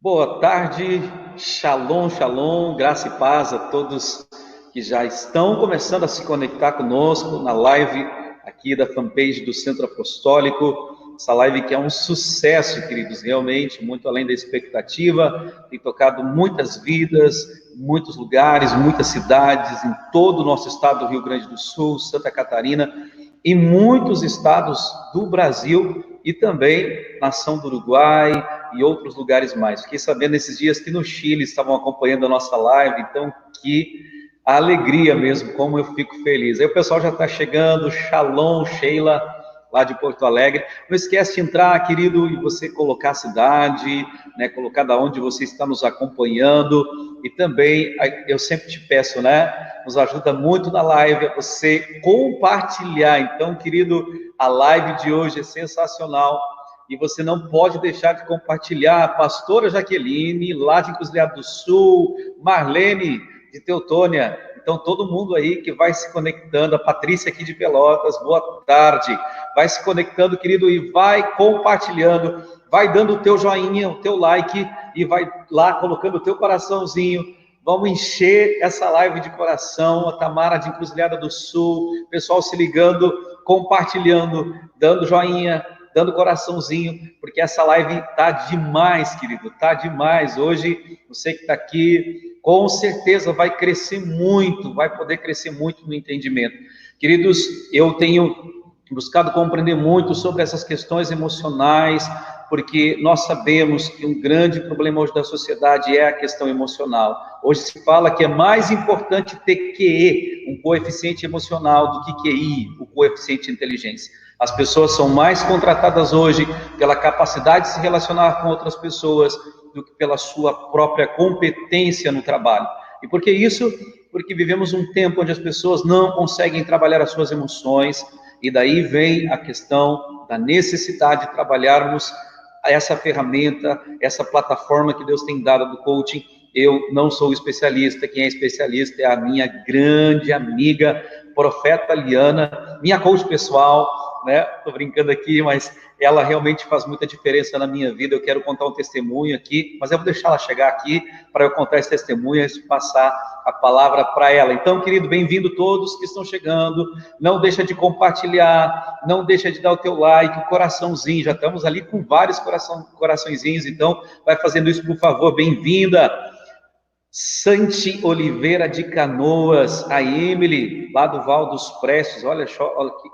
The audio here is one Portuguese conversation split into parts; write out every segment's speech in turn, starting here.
Boa tarde, shalom, shalom, graça e paz a todos que já estão começando a se conectar conosco na live aqui da fanpage do Centro Apostólico. Essa live que é um sucesso, queridos, realmente, muito além da expectativa, tem tocado muitas vidas, muitos lugares, muitas cidades, em todo o nosso estado do Rio Grande do Sul, Santa Catarina, e muitos estados do Brasil e também nação do Uruguai e outros lugares mais. Fiquei sabendo esses dias que no Chile estavam acompanhando a nossa live, então que alegria mesmo, como eu fico feliz. Aí o pessoal já está chegando, Shalom, Sheila, lá de Porto Alegre. Não esquece de entrar, querido, e você colocar a cidade, né, colocar da onde você está nos acompanhando, e também, eu sempre te peço, né, nos ajuda muito na live, a você compartilhar. Então, querido, a live de hoje é sensacional, e você não pode deixar de compartilhar. A pastora Jaqueline, lá de Encruzilhada do Sul, Marlene, de Teutônia, então todo mundo aí que vai se conectando, a Patrícia aqui de Pelotas, boa tarde, vai se conectando, querido, e vai compartilhando, vai dando o teu joinha, o teu like, e vai lá colocando o teu coraçãozinho. Vamos encher essa live de coração, a Tamara de Encruzilhada do Sul, pessoal se ligando, compartilhando, dando joinha, dando coraçãozinho, porque essa live tá demais, querido, tá demais. Hoje, você que está aqui, com certeza vai crescer muito, vai poder crescer muito no entendimento. Queridos, eu tenho buscado compreender muito sobre essas questões emocionais, porque nós sabemos que um grande problema hoje da sociedade é a questão emocional. Hoje se fala que é mais importante ter QE, um coeficiente emocional, do que QI, o coeficiente de inteligência. As pessoas são mais contratadas hoje pela capacidade de se relacionar com outras pessoas do que pela sua própria competência no trabalho. E por que isso? Porque vivemos um tempo onde as pessoas não conseguem trabalhar as suas emoções, e daí vem a questão da necessidade de trabalharmos essa ferramenta, essa plataforma que Deus tem dado do coaching. Eu não sou especialista, quem é especialista é a minha grande amiga, profeta Liana, minha coach pessoal, né? Tô brincando aqui, mas ela realmente faz muita diferença na minha vida. Eu quero contar um testemunho aqui, mas eu vou deixar ela chegar aqui para eu contar esse testemunho e passar a palavra para ela. Então, querido, bem-vindo todos que estão chegando. Não deixa de compartilhar, não deixa de dar o teu like, o coraçãozinho. Já estamos ali com vários coraçõezinhos, então vai fazendo isso, por favor. Bem-vinda, Santi Oliveira de Canoas, a Emily, lá do Val dos Prestes, olha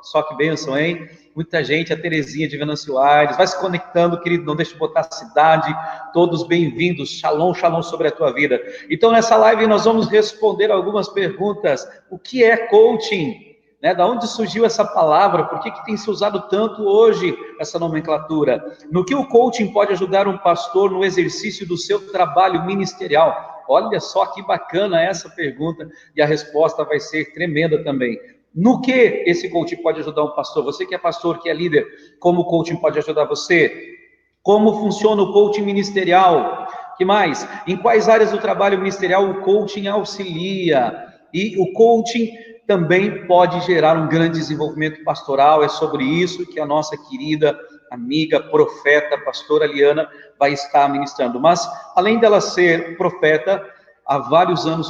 só que bênção, hein? Muita gente, a Terezinha de Venâncio Aires, vai se conectando, querido, não deixe de botar a cidade, todos bem-vindos, shalom, shalom sobre a tua vida. Então, nessa live nós vamos responder algumas perguntas. O que é coaching? Né? Da onde surgiu essa palavra? Por que tem se usado tanto hoje essa nomenclatura? No que o coaching pode ajudar um pastor no exercício do seu trabalho ministerial? Olha só que bacana essa pergunta, e a resposta vai ser tremenda também. No que esse coaching pode ajudar um pastor? Você que é pastor, que é líder, como o coaching pode ajudar você? Como funciona o coaching ministerial? Que mais? Em quais áreas do trabalho ministerial o coaching auxilia? E o coaching também pode gerar um grande desenvolvimento pastoral. É sobre isso que a nossa querida amiga, profeta, pastora Liana, vai estar ministrando. Mas, além dela ser profeta, há vários anos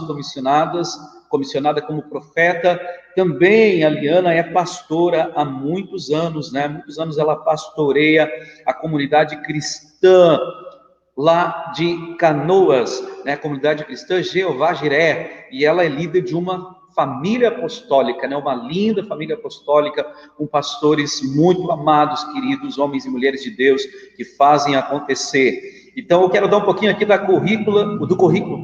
comissionada como profeta, também a Liana é pastora há muitos anos, né? Muitos anos ela pastoreia a comunidade cristã lá de Canoas, né? A comunidade cristã Jeová Jiré, e ela é líder de uma família apostólica, né? Uma linda família apostólica, com pastores muito amados, queridos, homens e mulheres de Deus, que fazem acontecer. Então, eu quero dar um pouquinho aqui do currículo,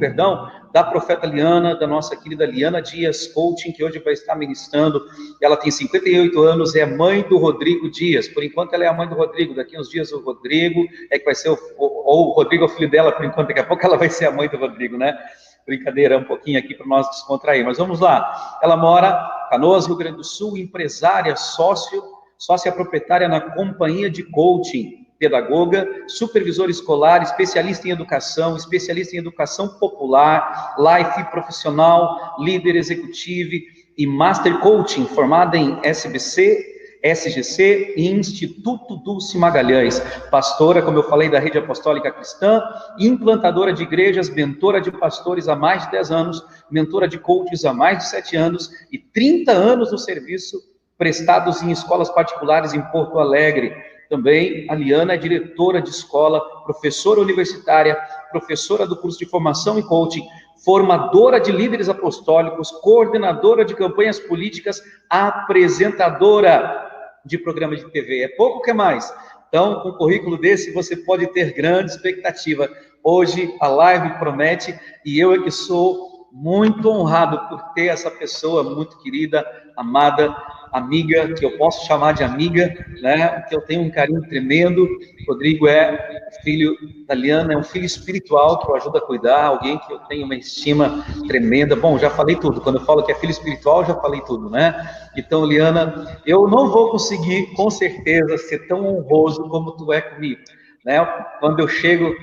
da profeta Liana, da nossa querida Liana Dias Coaching, que hoje vai estar ministrando. Ela tem 58 anos, é mãe do Rodrigo Dias. Por enquanto, ela é a mãe do Rodrigo. Daqui uns dias, o Rodrigo é que vai ser, ou o Rodrigo é o filho dela, por enquanto, daqui a pouco ela vai ser a mãe do Rodrigo, né? Brincadeira, um pouquinho aqui para nós descontrair, mas vamos lá. Ela mora em Canoas, Rio Grande do Sul, empresária, sócia proprietária na companhia de coaching, pedagoga, supervisor escolar, especialista em educação popular, life profissional, líder executivo e master coaching, formada em SBC SGC e Instituto Dulce Magalhães. Pastora, como eu falei, da Rede Apostólica Cristã, implantadora de igrejas, mentora de pastores há mais de 10 anos, mentora de coaches há mais de 7 anos e 30 anos no serviço prestados em escolas particulares em Porto Alegre. Também a Liana é diretora de escola, professora universitária, professora do curso de formação e coaching, formadora de líderes apostólicos, coordenadora de campanhas políticas, apresentadora de programa de TV. É pouco o que mais? Então, com um currículo desse, você pode ter grande expectativa. Hoje, a live promete, e eu é que sou muito honrado por ter essa pessoa muito querida, amada, amiga, que eu posso chamar de amiga, né? Que eu tenho um carinho tremendo. Rodrigo é filho da Liana, é um filho espiritual que eu ajudo a cuidar, alguém que eu tenho uma estima tremenda. Bom, já falei tudo. Quando eu falo que é filho espiritual, já falei tudo, né? Então, Liana, eu não vou conseguir, com certeza, ser tão honroso como tu é comigo, né? Quando eu chego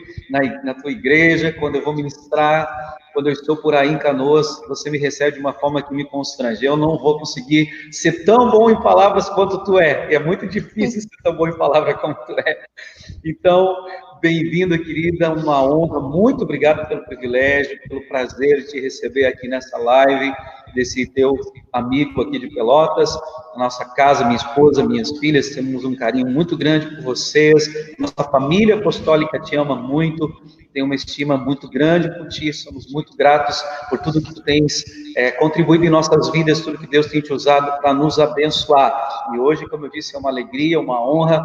na tua igreja, quando eu vou ministrar, quando eu estou por aí em Canoas, você me recebe de uma forma que me constrange. Eu não vou conseguir ser tão bom em palavras quanto tu é. É muito difícil ser tão bom em palavras como tu é. Então, bem-vinda, querida, uma honra. Muito obrigado pelo privilégio, pelo prazer de te receber aqui nessa live, desse teu amigo aqui de Pelotas, a nossa casa, minha esposa, minhas filhas, temos um carinho muito grande por vocês, nossa família apostólica te ama muito, tem uma estima muito grande por ti, somos muito gratos por tudo que tu tens contribuído em nossas vidas, tudo que Deus tem te usado para nos abençoar. E hoje, como eu disse, é uma alegria, uma honra,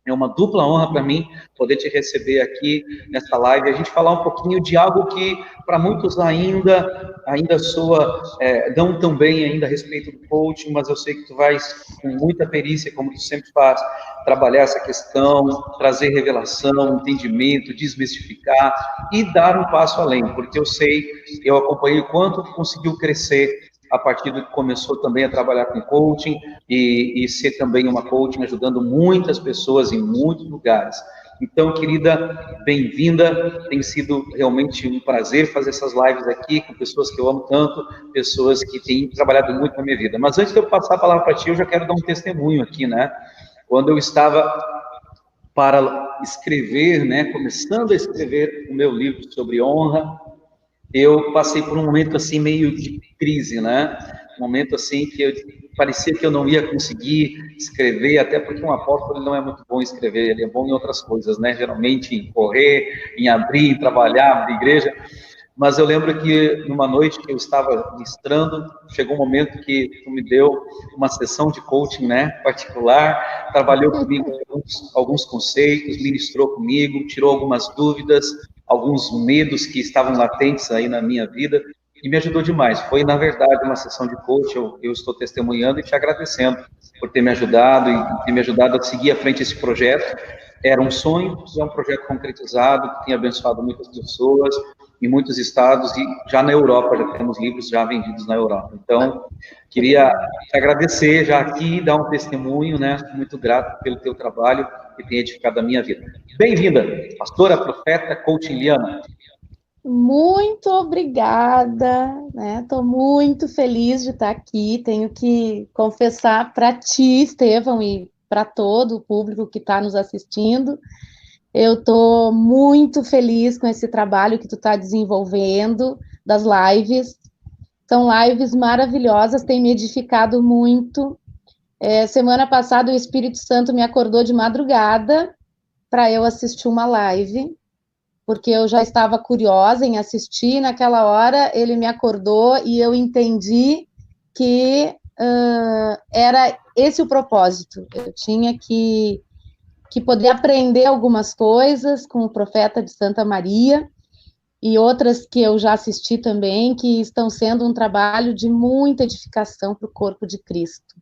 é uma dupla honra para mim poder te receber aqui nessa live, a gente falar um pouquinho de algo que para muitos ainda soa não tão bem ainda a respeito do coaching, mas eu sei que tu vais com muita perícia, como tu sempre faz, trabalhar essa questão, trazer revelação, entendimento, desmistificar e dar um passo além, porque eu acompanhei o quanto tu conseguiu crescer a partir do que começou também a trabalhar com coaching e ser também uma coaching ajudando muitas pessoas em muitos lugares. Então, querida, bem-vinda, tem sido realmente um prazer fazer essas lives aqui com pessoas que eu amo tanto, pessoas que têm trabalhado muito na minha vida. Mas antes de eu passar a palavra para ti, eu já quero dar um testemunho aqui, né? Quando eu estava para escrever, né, começando a escrever o meu livro sobre honra, eu passei por um momento assim meio de crise, né? Um momento assim que parecia que eu não ia conseguir escrever, até porque um apóstolo ele não é muito bom em escrever, ele é bom em outras coisas, né? Geralmente em correr, em abrir, em trabalhar, abrir igreja. Mas eu lembro que numa noite que eu estava ministrando, chegou um momento que tu me deu uma sessão de coaching, né, particular, trabalhou comigo alguns conceitos, ministrou comigo, tirou algumas dúvidas, alguns medos que estavam latentes aí na minha vida, e me ajudou demais. Foi, na verdade, uma sessão de coaching, eu estou testemunhando e te agradecendo por ter me ajudado e ter me ajudado a seguir à frente esse projeto. Era um sonho, é um projeto concretizado, que tem abençoado muitas pessoas, em muitos estados, e já na Europa, já temos livros já vendidos na Europa. Então, queria te agradecer já aqui, dar um testemunho, né? Muito grato pelo teu trabalho, que tem edificado a minha vida. Bem-vinda, pastora, profeta, coach Liana. Muito obrigada, né? Estou muito feliz de estar aqui. Tenho que confessar para ti, Estevão, e para todo o público que está nos assistindo. Eu estou muito feliz com esse trabalho que tu está desenvolvendo, das lives. São lives maravilhosas, tem me edificado muito. Semana passada o Espírito Santo me acordou de madrugada para eu assistir uma live, porque eu já estava curiosa em assistir, naquela hora ele me acordou e eu entendi que era esse o propósito. Eu tinha que poder aprender algumas coisas com o profeta de Santa Maria e outras que eu já assisti também, que estão sendo um trabalho de muita edificação para o corpo de Cristo.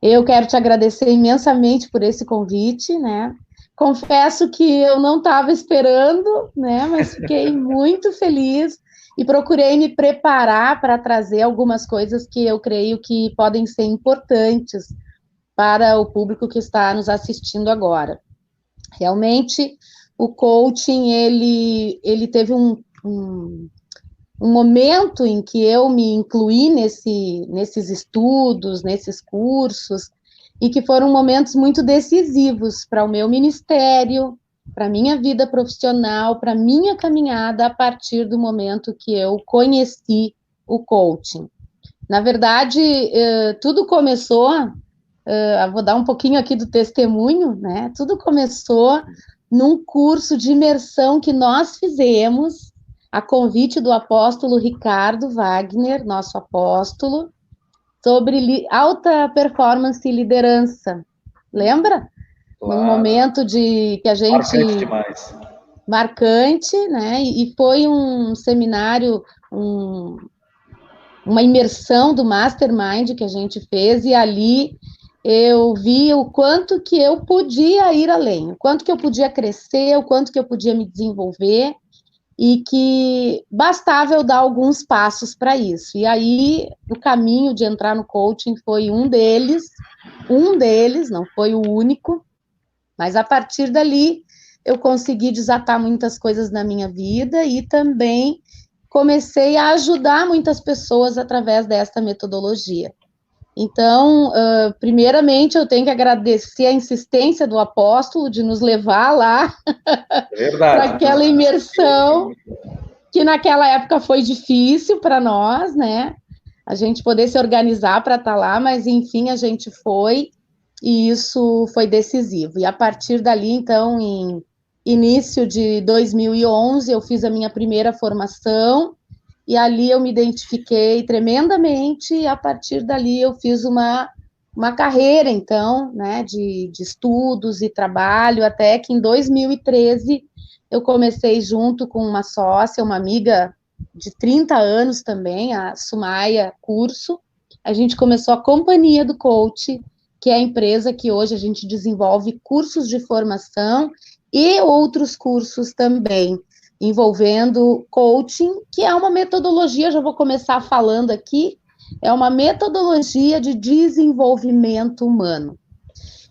Eu quero te agradecer imensamente por esse convite, né? Confesso que eu não estava esperando, né? Mas fiquei muito feliz e procurei me preparar para trazer algumas coisas que eu creio que podem ser importantes para o público que está nos assistindo agora. Realmente, o coaching, ele teve um momento em que eu me incluí nesses estudos, nesses cursos, e que foram momentos muito decisivos para o meu ministério, para a minha vida profissional, para a minha caminhada a partir do momento que eu conheci o coaching. Na verdade, tudo começou, vou dar um pouquinho aqui do testemunho, né? Tudo começou num curso de imersão que nós fizemos, a convite do apóstolo Ricardo Wagner, nosso apóstolo, sobre alta performance e liderança. Lembra? Claro. Num momento que a gente... Marcante demais. Marcante, né? E foi um seminário, uma imersão do Mastermind que a gente fez, e ali eu vi o quanto que eu podia ir além, o quanto que eu podia crescer, o quanto que eu podia me desenvolver, e que bastava eu dar alguns passos para isso. E aí, o caminho de entrar no coaching foi um deles, não foi o único, mas a partir dali eu consegui desatar muitas coisas na minha vida e também comecei a ajudar muitas pessoas através desta metodologia. Então, primeiramente, eu tenho que agradecer a insistência do apóstolo de nos levar lá para aquela imersão, que naquela época foi difícil para nós, né? A gente poder se organizar para estar lá, mas enfim, a gente foi, e isso foi decisivo. E a partir dali, então, em início de 2011, eu fiz a minha primeira formação, e ali eu me identifiquei tremendamente, e a partir dali eu fiz uma carreira, então, né, de estudos e trabalho, até que em 2013 eu comecei junto com uma sócia, uma amiga de 30 anos também, a Sumaia Curso. A gente começou a Companhia do Coach, que é a empresa que hoje a gente desenvolve cursos de formação e outros cursos também, envolvendo coaching, que é uma metodologia, já vou começar falando aqui, é uma metodologia de desenvolvimento humano.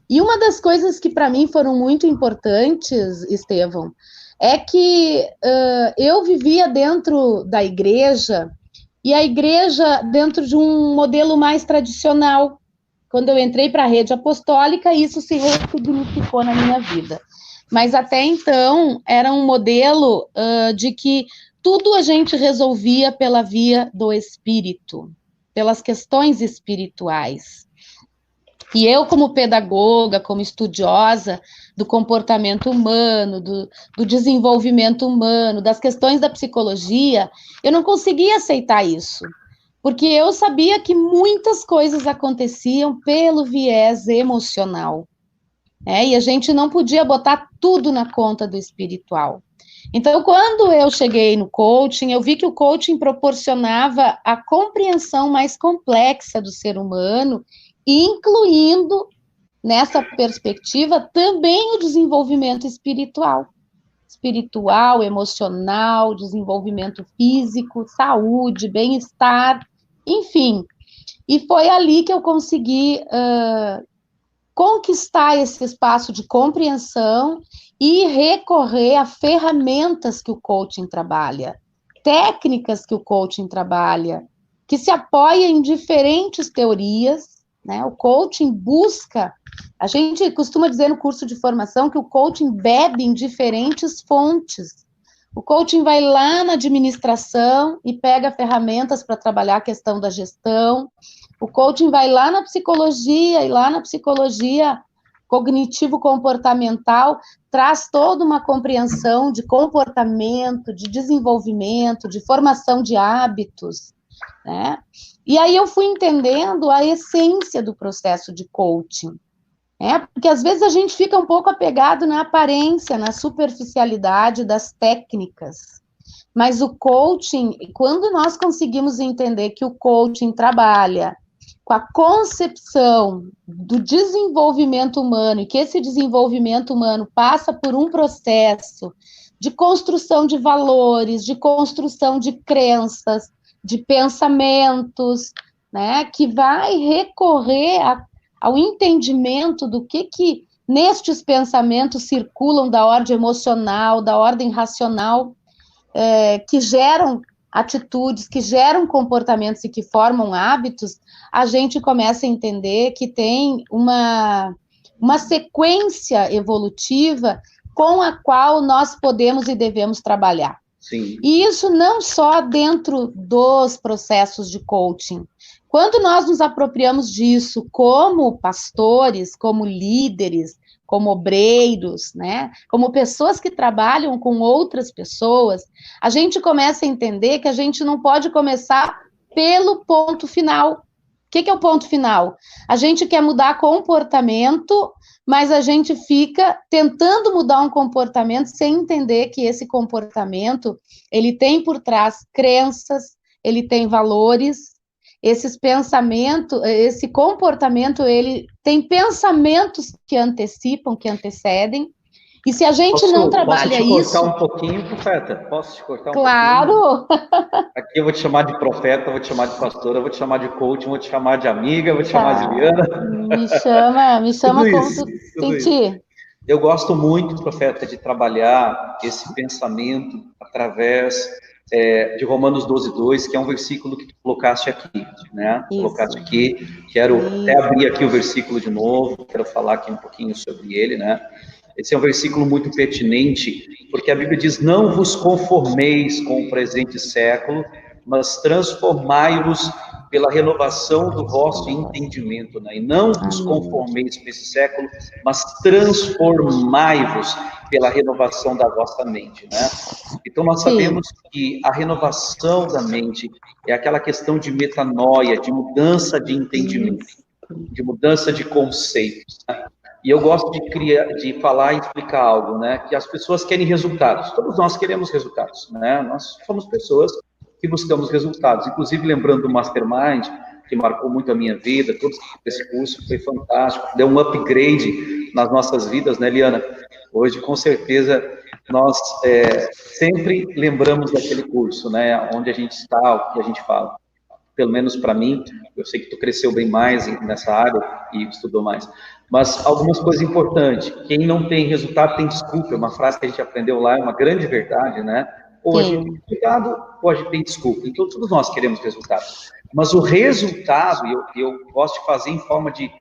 E uma das coisas que para mim foram muito importantes, Estevão, é que eu vivia dentro da igreja, e a igreja dentro de um modelo mais tradicional. Quando eu entrei para a rede apostólica, isso se ressignificou na minha vida. Mas até então, era um modelo de que tudo a gente resolvia pela via do espírito, pelas questões espirituais. E eu, como pedagoga, como estudiosa do comportamento humano, do desenvolvimento humano, das questões da psicologia, eu não conseguia aceitar isso, porque eu sabia que muitas coisas aconteciam pelo viés emocional, e a gente não podia botar tudo na conta do espiritual. Então, quando eu cheguei no coaching, eu vi que o coaching proporcionava a compreensão mais complexa do ser humano, incluindo, nessa perspectiva, também o desenvolvimento espiritual, emocional, desenvolvimento físico, saúde, bem-estar, enfim. E foi ali que eu consegui conquistar esse espaço de compreensão e recorrer a ferramentas que o coaching trabalha, técnicas que o coaching trabalha, que se apoia em diferentes teorias, né? O coaching busca, a gente costuma dizer no curso de formação que o coaching bebe em diferentes fontes. O coaching vai lá na administração e pega ferramentas para trabalhar a questão da gestão. O coaching vai lá na psicologia, e lá na psicologia cognitivo-comportamental traz toda uma compreensão de comportamento, de desenvolvimento, de formação de hábitos, né? E aí eu fui entendendo a essência do processo de coaching, porque às vezes a gente fica um pouco apegado na aparência, na superficialidade das técnicas, mas o coaching, quando nós conseguimos entender que o coaching trabalha com a concepção do desenvolvimento humano, e que esse desenvolvimento humano passa por um processo de construção de valores, de construção de crenças, de pensamentos, né, que vai recorrer ao entendimento do que nestes pensamentos circulam da ordem emocional, da ordem racional, que geram atitudes, que geram comportamentos e que formam hábitos, a gente começa a entender que tem uma sequência evolutiva com a qual nós podemos e devemos trabalhar. Sim. E isso não só dentro dos processos de coaching. Quando nós nos apropriamos disso como pastores, como líderes, como obreiros, né? Como pessoas que trabalham com outras pessoas, a gente começa a entender que a gente não pode começar pelo ponto final. O que é o ponto final? A gente quer mudar comportamento, mas a gente fica tentando mudar um comportamento sem entender que esse comportamento, ele tem por trás crenças, ele tem valores, esses pensamentos, esse comportamento, ele tem pensamentos que antecipam, que antecedem, e se a gente não trabalha isso... Posso te cortar um pouquinho, profeta? Posso te cortar um pouquinho? Claro! Aqui eu vou te chamar de profeta, vou te chamar de pastora, vou te chamar de coach, vou te chamar de amiga, vou te chamar de Liana. Me chama como tu sentir. Eu gosto muito, profeta, de trabalhar esse pensamento através de Romanos 12:2, que é um versículo que tu colocaste aqui, né? Isso. Colocaste aqui, quero até abrir aqui o versículo de novo, quero falar aqui um pouquinho sobre ele, né? Esse é um versículo muito pertinente, porque a Bíblia diz, não vos conformeis com o presente século, mas transformai-vos pela renovação do vosso entendimento, né? E não vos conformeis com esse século, mas transformai-vos pela renovação da vossa mente, né? Então, nós sabemos que a renovação da mente é aquela questão de metanoia, de mudança de entendimento, de mudança de conceitos, né? E eu gosto de falar e explicar algo, né? Que as pessoas querem resultados. Todos nós queremos resultados, né? Nós somos pessoas que buscamos resultados. Inclusive, lembrando do Mastermind, que marcou muito a minha vida, todo esse curso foi fantástico, deu um upgrade nas nossas vidas, né, Liana? Hoje, com certeza, nós sempre lembramos daquele curso, né? Onde a gente está, o que a gente fala. Pelo menos para mim, eu sei que tu cresceu bem mais nessa área e estudou mais. Mas algumas coisas importantes. Quem não tem resultado tem desculpa. É uma frase que a gente aprendeu lá, é uma grande verdade, né? Hoje tem resultado, hoje tem desculpa. Então, todos nós queremos resultado. Mas o resultado, eu gosto de fazer em forma de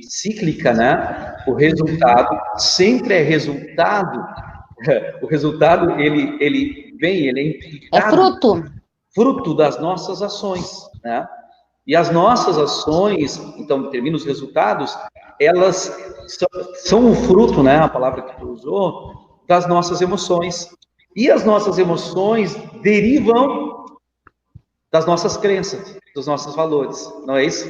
cíclica, né? O resultado sempre é resultado. O resultado, ele vem, ele é implicado. Fruto das nossas ações, né? E as nossas ações, então, determinam os resultados, elas são o fruto, né? A palavra que tu usou, das nossas emoções. E as nossas emoções derivam das nossas crenças, dos nossos valores, não é isso?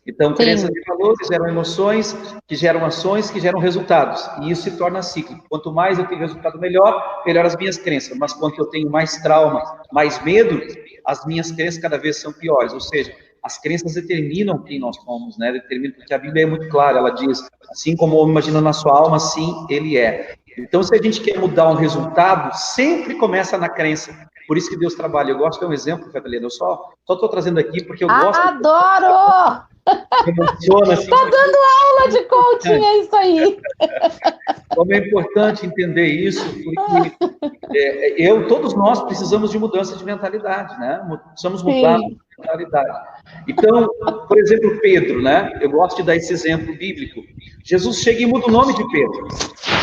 Então, crenças e valores geram emoções, que geram ações, que geram resultados. E isso se torna cíclico. Quanto mais eu tenho resultado melhor as minhas crenças. Mas quanto eu tenho mais trauma, mais medo, as minhas crenças cada vez são piores. Ou seja, as crenças determinam quem nós somos, né? Determinam, porque a Bíblia é muito clara, ela diz, assim como o homem imagina na sua alma, assim ele é. Então, se a gente quer mudar um resultado, sempre começa na crença. Por isso que Deus trabalha. Eu gosto de um exemplo, Catalina, eu só estou trazendo aqui porque eu gosto... Adoro! Emociona, assim, tá dando aula de coaching, é isso aí. Como é importante entender isso, porque todos nós precisamos de mudança de mentalidade, né? Precisamos mudar de mentalidade. Então, por exemplo, Pedro, né? Eu gosto de dar esse exemplo bíblico. Jesus chega e muda o nome de Pedro,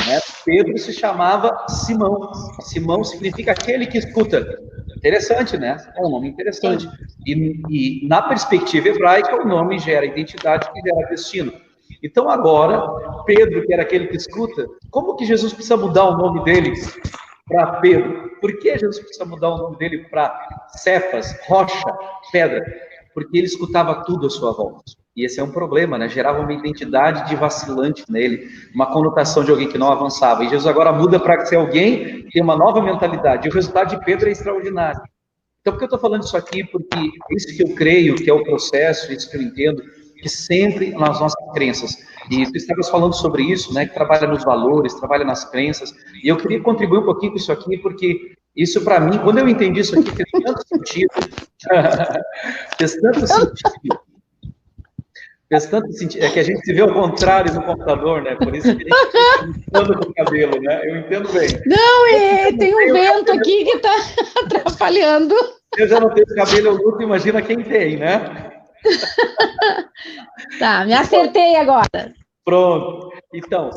né? Pedro se chamava Simão. Simão significa aquele que escuta. Interessante, né? É um nome interessante. E na perspectiva hebraica, o nome gera identidade, que gera destino. Então agora, Pedro, que era aquele que escuta, como que Jesus precisa mudar o nome dele para Pedro? Por que Jesus precisa mudar o nome dele para Cefas, rocha, pedra? Porque ele escutava tudo à sua volta. E esse é um problema, né? Gerava uma identidade de vacilante nele, uma conotação de alguém que não avançava. E Jesus agora muda para ser alguém que tem uma nova mentalidade. E o resultado de Pedro é extraordinário. Então, por que eu estou falando isso aqui? Porque isso que eu creio, que é o processo, isso que eu entendo, que sempre nas nossas crenças. E tu estavas falando sobre isso, né? Que trabalha nos valores, trabalha nas crenças. E eu queria contribuir um pouquinho com isso aqui, porque isso para mim, quando eu entendi isso aqui, fez tanto sentido. Fez tanto sentido. Fez tanto sentido. É que a gente se vê ao contrário no computador, né? Por isso que a gente fica com o cabelo, né? Eu entendo bem. Não, tem um vento aqui que está atrapalhando. Eu já não tenho cabelo, eu luto, imagina quem tem, né? Tá, me acertei agora. Pronto. Então,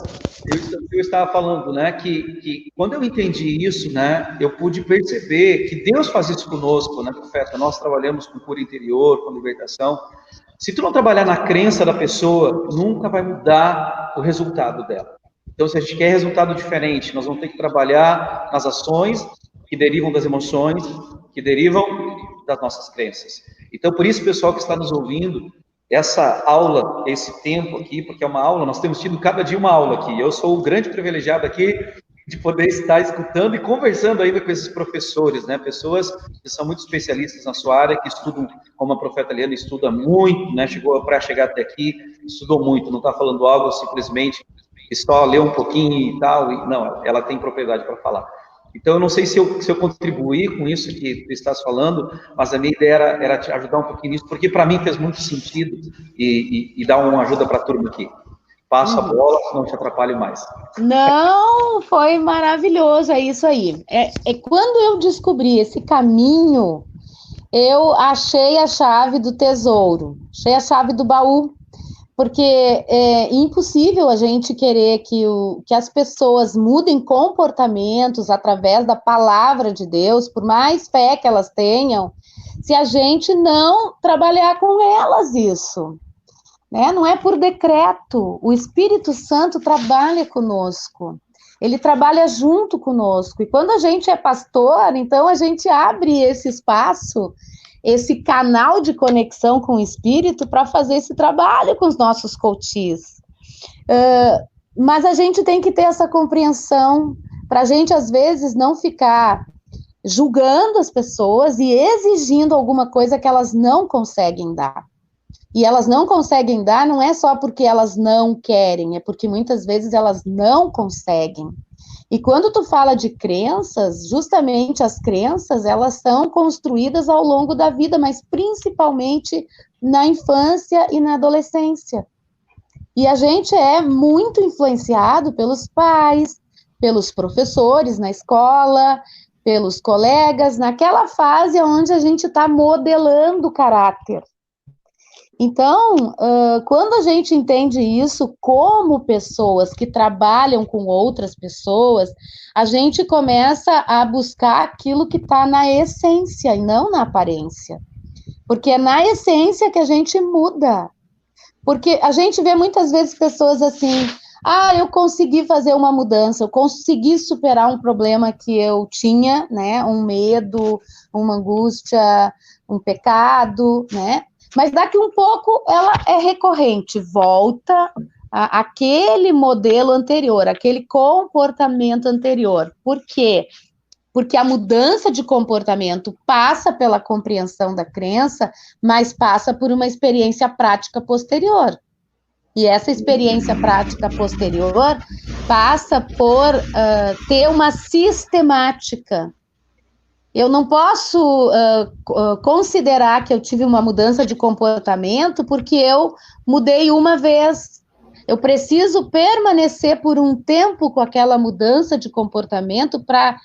eu estava falando, né, que quando eu entendi isso, né, eu pude perceber que Deus faz isso conosco, né, profeta? Nós trabalhamos com cura interior, com libertação. Se tu não trabalhar na crença da pessoa, nunca vai mudar o resultado dela. Então, se a gente quer resultado diferente, nós vamos ter que trabalhar nas ações que derivam das emoções, que derivam das nossas crenças. Então, por isso, pessoal que está nos ouvindo, essa aula, esse tempo aqui, porque é uma aula, nós temos tido cada dia uma aula aqui. Eu sou o grande privilegiado aqui de poder estar escutando e conversando ainda com esses professores, né? Pessoas que são muito especialistas na sua área, que estudam, como a profeta Liana estuda muito, né? Chegou para chegar até aqui, estudou muito, não está falando algo simplesmente que só leu um pouquinho e tal, e, não, ela tem propriedade para falar. Então, eu não sei se eu contribuí com isso que tu estás falando, mas a minha ideia era te ajudar um pouquinho nisso, porque para mim fez muito sentido e dar uma ajuda para a turma aqui. Passo a bola, não te atrapalhe mais. Não, foi maravilhoso, é isso aí. Quando eu descobri esse caminho, eu achei a chave do tesouro, achei a chave do baú, porque é impossível a gente querer que as pessoas mudem comportamentos através da palavra de Deus, por mais fé que elas tenham, se a gente não trabalhar com elas isso. Né? Não é por decreto, o Espírito Santo trabalha conosco, ele trabalha junto conosco, e quando a gente é pastor, então a gente abre esse espaço, esse canal de conexão com o Espírito para fazer esse trabalho com os nossos coaches. Mas a gente tem que ter essa compreensão, para a gente às vezes não ficar julgando as pessoas e exigindo alguma coisa que elas não conseguem dar. E elas não conseguem dar, não é só porque elas não querem, é porque muitas vezes elas não conseguem. E quando tu fala de crenças, justamente as crenças, elas são construídas ao longo da vida, mas principalmente na infância e na adolescência. E a gente é muito influenciado pelos pais, pelos professores na escola, pelos colegas, naquela fase onde a gente está modelando o caráter. Então, quando a gente entende isso como pessoas que trabalham com outras pessoas, a gente começa a buscar aquilo que está na essência e não na aparência. Porque é na essência que a gente muda. Porque a gente vê muitas vezes pessoas assim, eu consegui fazer uma mudança, eu consegui superar um problema que eu tinha, né, um medo, uma angústia, um pecado, né, mas daqui um pouco ela é recorrente, volta àquele modelo anterior, aquele comportamento anterior. Por quê? Porque a mudança de comportamento passa pela compreensão da crença, mas passa por uma experiência prática posterior. E essa experiência prática posterior passa por ter uma sistemática. Eu não posso considerar que eu tive uma mudança de comportamento porque eu mudei uma vez. Eu preciso permanecer por um tempo com aquela mudança de comportamento para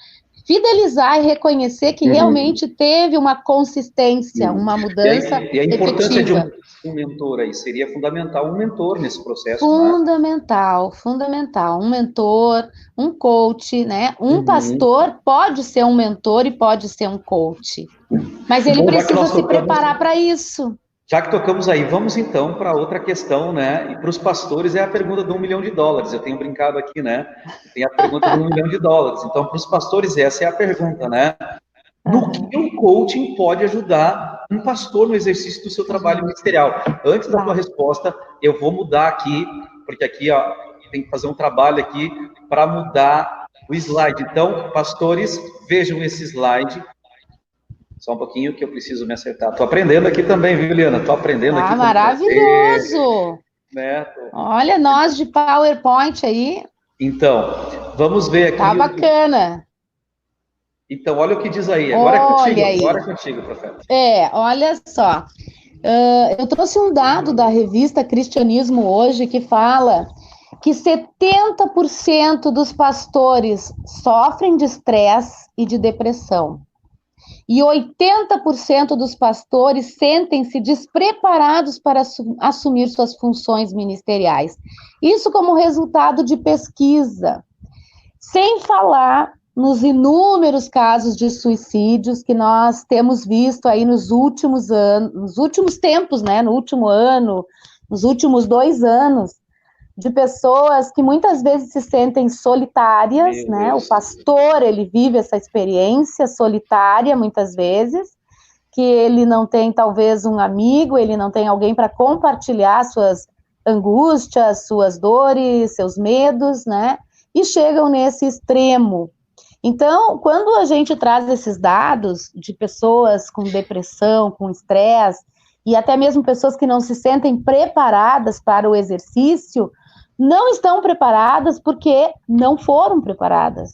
fidelizar e reconhecer que realmente teve uma consistência, uma mudança e a importância efetiva. de um mentor aí, seria fundamental um mentor nesse processo. Fundamental, né? Fundamental. Um mentor, um coach, né? Um pastor pode ser um mentor e pode ser um coach. Mas ele precisa se preparar para isso. Já que tocamos aí, vamos então para outra questão, né? E para os pastores é a pergunta do $1 milhão. Eu tenho brincado aqui, né? Tem a pergunta do $1 milhão. Então, para os pastores, essa é a pergunta, né? No que o coaching pode ajudar um pastor no exercício do seu trabalho ministerial? Antes da tua resposta, eu vou mudar aqui, porque aqui ó, tem que fazer um trabalho aqui para mudar o slide. Então, pastores, vejam esse slide. Só um pouquinho que eu preciso me acertar. Estou aprendendo aqui também, viu, Liana? Estou aprendendo aqui. Maravilhoso! Né? Olha, nós de PowerPoint aí. Então, vamos ver aqui. Tá bacana. Então, olha o que diz aí. Agora é contigo, profeta. Olha só. Eu trouxe um dado da revista Cristianismo Hoje que fala que 70% dos pastores sofrem de estresse e de depressão. E 80% dos pastores sentem-se despreparados para assumir suas funções ministeriais. Isso como resultado de pesquisa. Sem falar nos inúmeros casos de suicídios que nós temos visto aí nos últimos anos, nos últimos tempos, né? No último ano, nos últimos 2 anos, de pessoas que muitas vezes se sentem solitárias, né? O pastor, ele vive essa experiência solitária, muitas vezes, que ele não tem, talvez, um amigo, ele não tem alguém para compartilhar suas angústias, suas dores, seus medos, né? E chegam nesse extremo. Então, quando a gente traz esses dados de pessoas com depressão, com estresse, e até mesmo pessoas que não se sentem preparadas para o exercício, não estão preparadas porque não foram preparadas.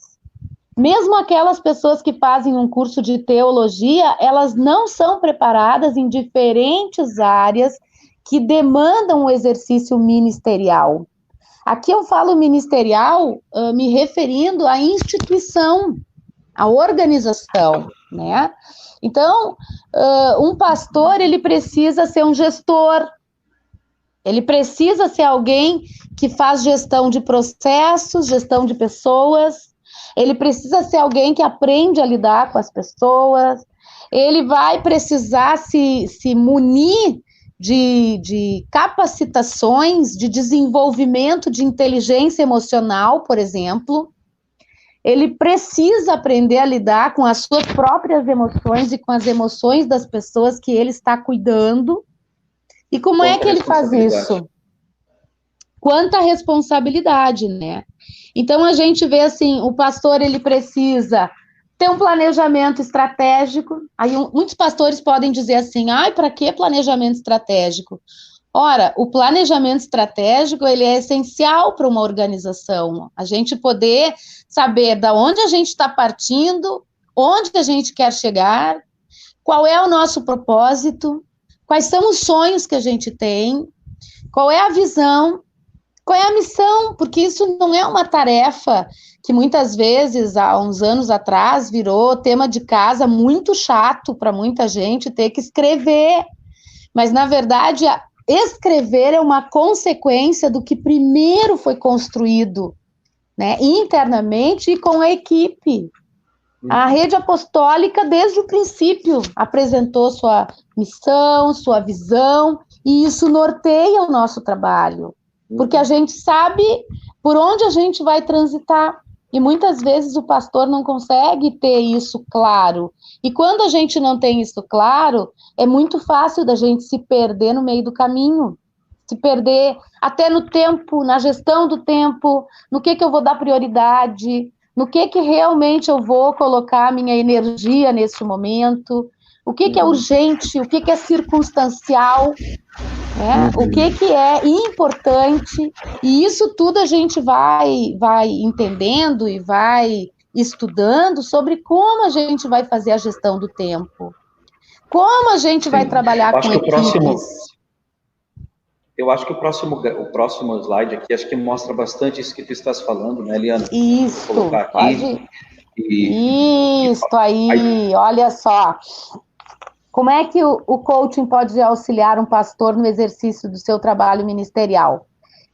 Mesmo aquelas pessoas que fazem um curso de teologia, elas não são preparadas em diferentes áreas que demandam o exercício ministerial. Aqui eu falo ministerial, me referindo à instituição, à organização, né? Então, um pastor, ele precisa ser um gestor, ele precisa ser alguém que faz gestão de processos, gestão de pessoas, ele precisa ser alguém que aprende a lidar com as pessoas, ele vai precisar se munir de capacitações, de desenvolvimento de inteligência emocional, por exemplo. Ele precisa aprender a lidar com as suas próprias emoções e com as emoções das pessoas que ele está cuidando. E como é que ele faz isso? Quanta responsabilidade, né? Então, a gente vê assim, o pastor, ele precisa ter um planejamento estratégico. Aí, muitos pastores podem dizer assim, para que planejamento estratégico? Ora, o planejamento estratégico, ele é essencial para uma organização. A gente poder saber de onde a gente está partindo, onde a gente quer chegar, qual é o nosso propósito, quais são os sonhos que a gente tem, qual é a visão, qual é a missão, porque isso não é uma tarefa que muitas vezes, há uns anos atrás, virou tema de casa muito chato para muita gente ter que escrever. Mas, na verdade, escrever é uma consequência do que primeiro foi construído, né, internamente e com a equipe. A rede apostólica, desde o princípio, apresentou sua missão, sua visão, e isso norteia o nosso trabalho, porque a gente sabe por onde a gente vai transitar, e muitas vezes o pastor não consegue ter isso claro, e quando a gente não tem isso claro, é muito fácil da gente se perder no meio do caminho, se perder até no tempo, na gestão do tempo, no que eu vou dar prioridade, no que realmente eu vou colocar a minha energia nesse momento, o que é urgente, o que é circunstancial, né? O que é importante, e isso tudo a gente vai entendendo e vai estudando sobre como a gente vai fazer a gestão do tempo, como a gente vai trabalhar com equipes. Eu acho que o próximo slide aqui, acho que mostra bastante isso que tu estás falando, né, Eliana? Isso, pode. Isso aí, olha só. Como é que o coaching pode auxiliar um pastor no exercício do seu trabalho ministerial?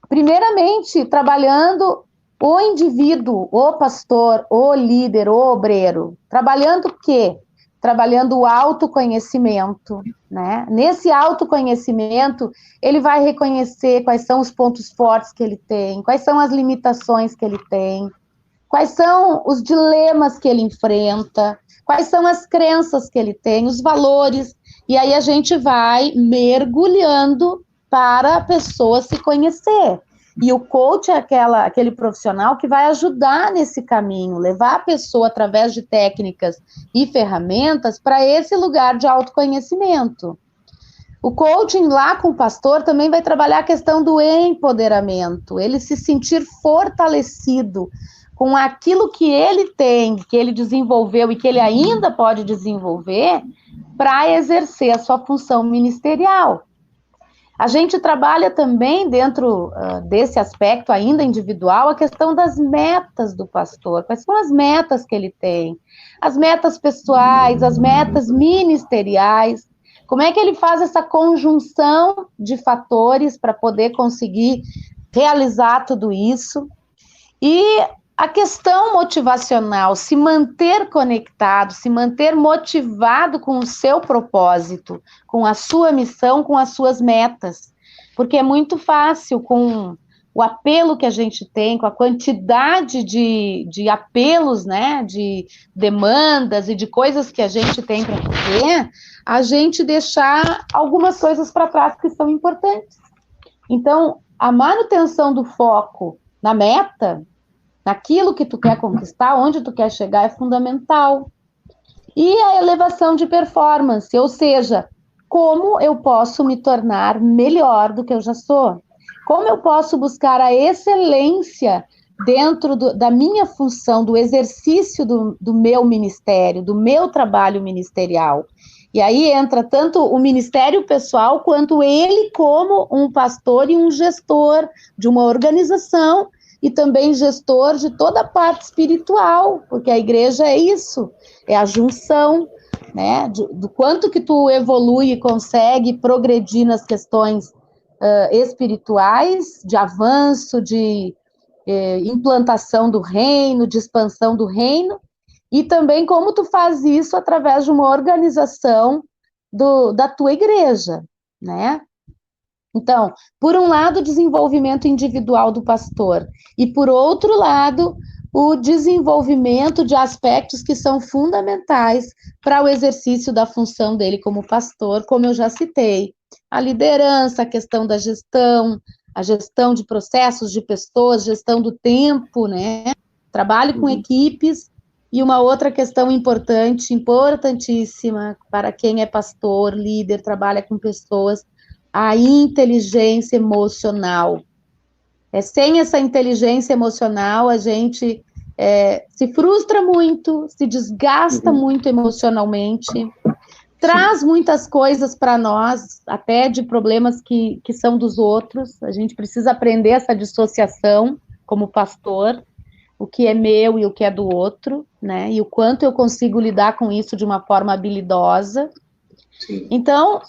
Primeiramente, trabalhando o indivíduo, o pastor, o líder, o obreiro. Trabalhando o quê? Trabalhando o autoconhecimento, né? Nesse autoconhecimento, ele vai reconhecer quais são os pontos fortes que ele tem, quais são as limitações que ele tem, quais são os dilemas que ele enfrenta, quais são as crenças que ele tem, os valores, e aí a gente vai mergulhando para a pessoa se conhecer. E o coach é aquele profissional que vai ajudar nesse caminho, levar a pessoa através de técnicas e ferramentas para esse lugar de autoconhecimento. O coaching lá com o pastor também vai trabalhar a questão do empoderamento, ele se sentir fortalecido com aquilo que ele tem, que ele desenvolveu e que ele ainda pode desenvolver para exercer a sua função ministerial. A gente trabalha também dentro desse aspecto ainda individual a questão das metas do pastor. Quais são as metas que ele tem? As metas pessoais, as metas ministeriais. Como é que ele faz essa conjunção de fatores para poder conseguir realizar tudo isso? E a questão motivacional, se manter conectado, se manter motivado com o seu propósito, com a sua missão, com as suas metas. Porque é muito fácil, com o apelo que a gente tem, com a quantidade de apelos, né, de demandas e de coisas que a gente tem para fazer, a gente deixar algumas coisas para trás que são importantes. Então, a manutenção do foco na meta, naquilo que tu quer conquistar, onde tu quer chegar, é fundamental. E a elevação de performance, ou seja, como eu posso me tornar melhor do que eu já sou? Como eu posso buscar a excelência dentro da minha função, do exercício do meu ministério, do meu trabalho ministerial? E aí entra tanto o ministério pessoal, quanto ele como um pastor e um gestor de uma organização, e também gestor de toda a parte espiritual, porque a igreja é isso, é a junção, né, do quanto que tu evolui e consegue progredir nas questões espirituais, de avanço, de implantação do reino, de expansão do reino, e também como tu faz isso através de uma organização da tua igreja, né? Então, por um lado, o desenvolvimento individual do pastor, e por outro lado, o desenvolvimento de aspectos que são fundamentais para o exercício da função dele como pastor, como eu já citei, a liderança, a questão da gestão, a gestão de processos, de pessoas, gestão do tempo, né? Trabalho com equipes, e uma outra questão importante, importantíssima para quem é pastor, líder, trabalha com pessoas, a inteligência emocional. Sem essa inteligência emocional, a gente se frustra muito, se desgasta muito emocionalmente, traz muitas coisas para nós, até de problemas que são dos outros. A gente precisa aprender essa dissociação como pastor, o que é meu e o que é do outro, né? E o quanto eu consigo lidar com isso de uma forma habilidosa. Sim. Então,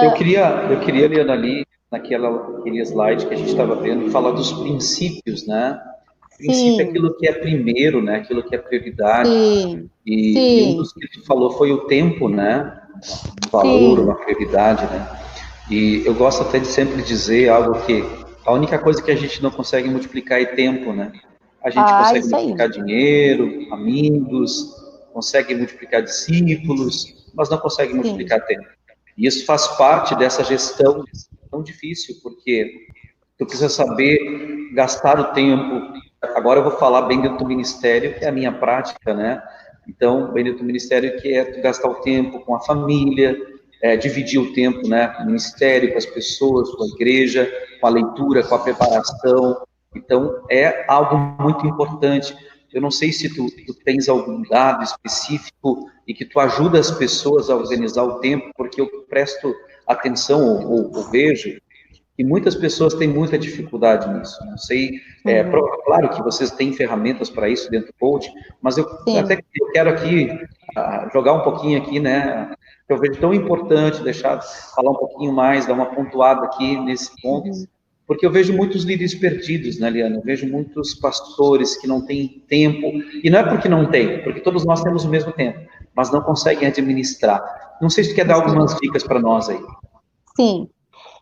eu queria, Liana, ali, naquele slide que a gente estava vendo, falar dos princípios, né? O princípio é aquilo que é primeiro, né? Aquilo que é prioridade. Sim. E um dos que tu falou foi o tempo, né? Um valor, uma prioridade, né? E eu gosto até de sempre dizer algo que a única coisa que a gente não consegue multiplicar é tempo, né? A gente consegue multiplicar dinheiro, amigos, consegue multiplicar discípulos, mas não consegue multiplicar tempo. E isso faz parte dessa gestão tão difícil, porque tu precisa saber gastar o tempo. Agora eu vou falar bem dentro do ministério, que é a minha prática, né? Então, bem dentro do ministério, que é tu gastar o tempo com a família, dividir o tempo, né? Com o ministério, com as pessoas, com a igreja, com a leitura, com a preparação. Então, é algo muito importante. Eu não sei se tu tens algum dado específico e que tu ajuda as pessoas a organizar o tempo, porque eu presto atenção ou vejo que muitas pessoas têm muita dificuldade nisso. Não sei, claro que vocês têm ferramentas para isso dentro do coach, mas eu quero aqui jogar um pouquinho aqui, né? Eu vejo tão importante falar um pouquinho mais, dar uma pontuada aqui nesse ponto, porque eu vejo muitos líderes perdidos, né, Liana? Eu vejo muitos pastores que não têm tempo, e não é porque não tem, porque todos nós temos o mesmo tempo, mas não conseguem administrar. Não sei se tu quer dar algumas dicas para nós aí. Sim.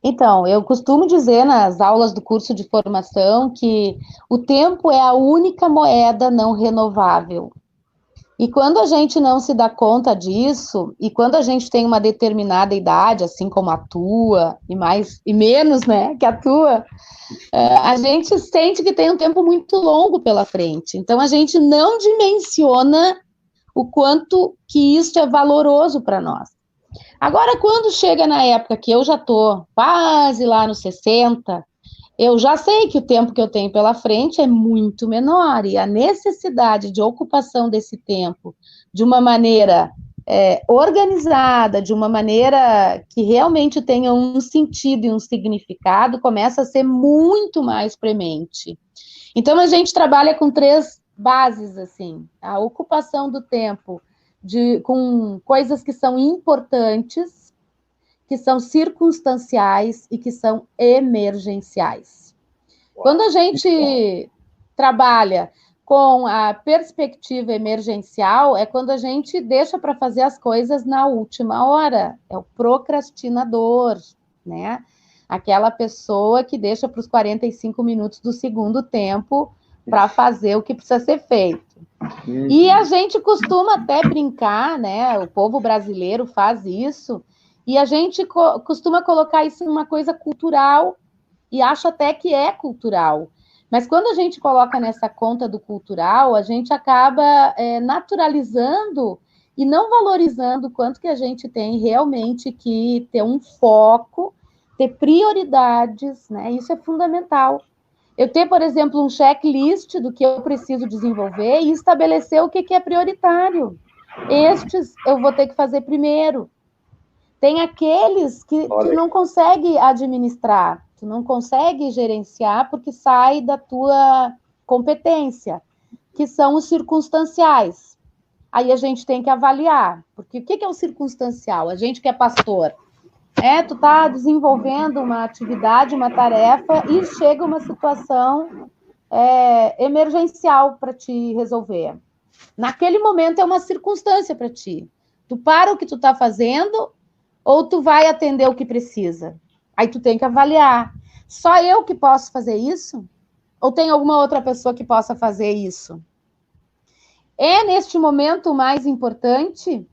Então, eu costumo dizer nas aulas do curso de formação que o tempo é a única moeda não renovável. E quando a gente não se dá conta disso, e quando a gente tem uma determinada idade, assim como a tua, e menos, né, que a tua, a gente sente que tem um tempo muito longo pela frente. Então, a gente não dimensiona o quanto que isso é valoroso para nós. Agora, quando chega na época que eu já estou quase lá nos 60, eu já sei que o tempo que eu tenho pela frente é muito menor, e a necessidade de ocupação desse tempo de uma maneira organizada, de uma maneira que realmente tenha um sentido e um significado, começa a ser muito mais premente. Então, a gente trabalha com 3 bases, assim, a ocupação do tempo com coisas que são importantes, que são circunstanciais e que são emergenciais. Quando a gente trabalha com a perspectiva emergencial, é quando a gente deixa para fazer as coisas na última hora, é o procrastinador, né? Aquela pessoa que deixa para os 45 minutos do segundo tempo para fazer o que precisa ser feito. E a gente costuma até brincar, né? O povo brasileiro faz isso, e a gente costuma colocar isso numa coisa cultural, e acha até que é cultural. Mas quando a gente coloca nessa conta do cultural, a gente acaba naturalizando e não valorizando o quanto que a gente tem realmente que ter um foco, ter prioridades, né? Isso é fundamental. Eu ter, por exemplo, um checklist do que eu preciso desenvolver e estabelecer o que é prioritário. Estes eu vou ter que fazer primeiro. Tem aqueles que tu não consegue administrar, tu não consegue gerenciar porque sai da tua competência, que são os circunstanciais. Aí a gente tem que avaliar, porque o que é o circunstancial? A gente que é pastor, tu tá desenvolvendo uma atividade, uma tarefa, e chega uma situação emergencial para te resolver. Naquele momento é uma circunstância para ti. Tu para o que tu tá fazendo, ou tu vai atender o que precisa? Aí tu tem que avaliar. Só eu que posso fazer isso? Ou tem alguma outra pessoa que possa fazer isso? É neste momento o mais importante?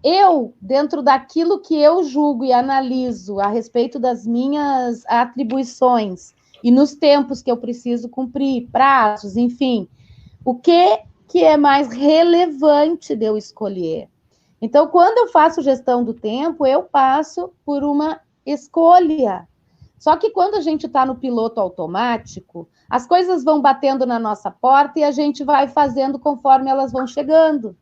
Eu, dentro daquilo que eu julgo e analiso a respeito das minhas atribuições e nos tempos que eu preciso cumprir, prazos, enfim, o que é mais relevante de eu escolher? Então, quando eu faço gestão do tempo, eu passo por uma escolha. Só que quando a gente está no piloto automático, as coisas vão batendo na nossa porta e a gente vai fazendo conforme elas vão chegando.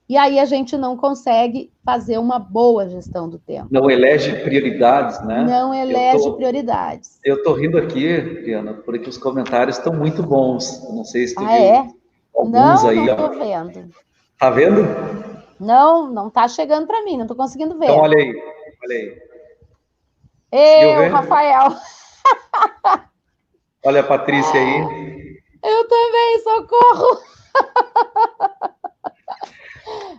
E aí a gente não consegue fazer uma boa gestão do tempo. Não elege prioridades, né? Não elege prioridades. Eu estou rindo aqui, Diana, porque os comentários estão muito bons. Eu não sei se tu viu. É? Alguns não, aí, não estou vendo. Tá vendo? Não está chegando para mim, não estou conseguindo ver. Então, olha aí. Eu, Rafael. Olha a Patrícia aí. Eu também, socorro.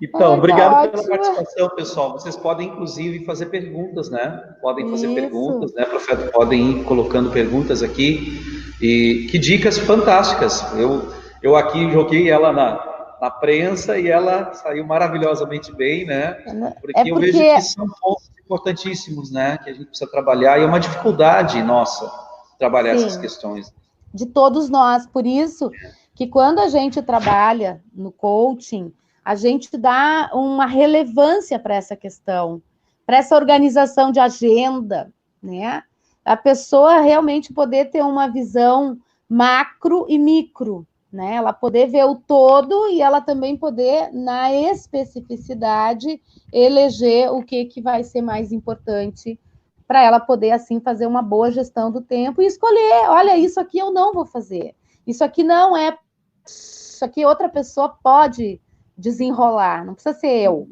Então, obrigado pela participação, pessoal. Vocês podem, inclusive, fazer perguntas, né? Podem fazer perguntas, né, profeta? Podem ir colocando perguntas aqui. E que dicas fantásticas. Eu aqui joguei ela na prensa e ela saiu maravilhosamente bem, né? Porque eu vejo que são pontos importantíssimos, né? Que a gente precisa trabalhar e é uma dificuldade nossa trabalhar essas questões. De todos nós. Por isso que quando a gente trabalha no coaching, a gente dá uma relevância para essa questão, para essa organização de agenda, né? A pessoa realmente poder ter uma visão macro e micro, né? Ela poder ver o todo e ela também poder, na especificidade, eleger o que vai ser mais importante para ela poder, assim, fazer uma boa gestão do tempo e escolher, olha, isso aqui eu não vou fazer, isso aqui não é, isso aqui outra pessoa pode desenrolar, não precisa ser eu,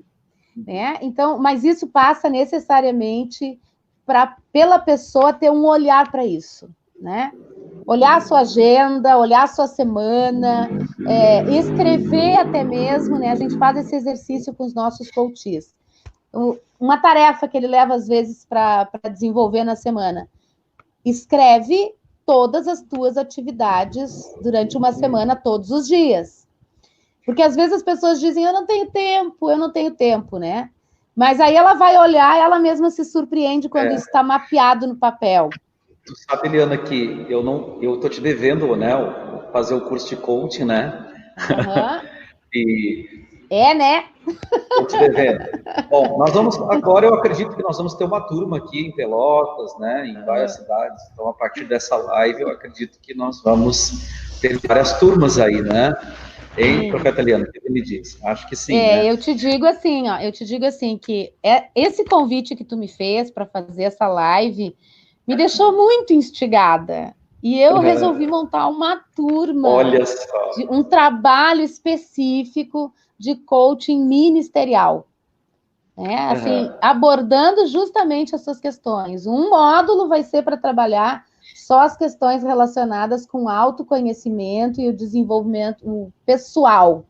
né? Então, mas isso passa necessariamente pela pessoa ter um olhar para isso, né? Olhar a sua agenda, olhar a sua semana, escrever até mesmo, né? A gente faz esse exercício com os nossos coaches. Uma tarefa que ele leva, às vezes, para desenvolver na semana. Escreve todas as tuas atividades durante uma semana, todos os dias. Porque, às vezes, as pessoas dizem, eu não tenho tempo, né? Mas aí ela vai olhar e ela mesma se surpreende quando isso está mapeado no papel. Tu sabe, Eliana, que eu tô te devendo, né, fazer o curso de coaching, né? Né? Tô te devendo. Bom, agora eu acredito que nós vamos ter uma turma aqui em Pelotas, né, em várias cidades. Então, a partir dessa live, eu acredito que nós vamos ter várias turmas aí, né? Hein, Sim. profeta Eliana, o que você me diz? Acho que sim, né? Eu te digo assim, ó, eu te digo assim que esse convite que tu me fez para fazer essa live me deixou muito instigada. E eu resolvi montar uma turma Olha só. de um trabalho específico de coaching ministerial, né? Assim, Aham. abordando justamente essas questões. Um módulo vai ser para trabalhar só as questões relacionadas com autoconhecimento e o desenvolvimento pessoal.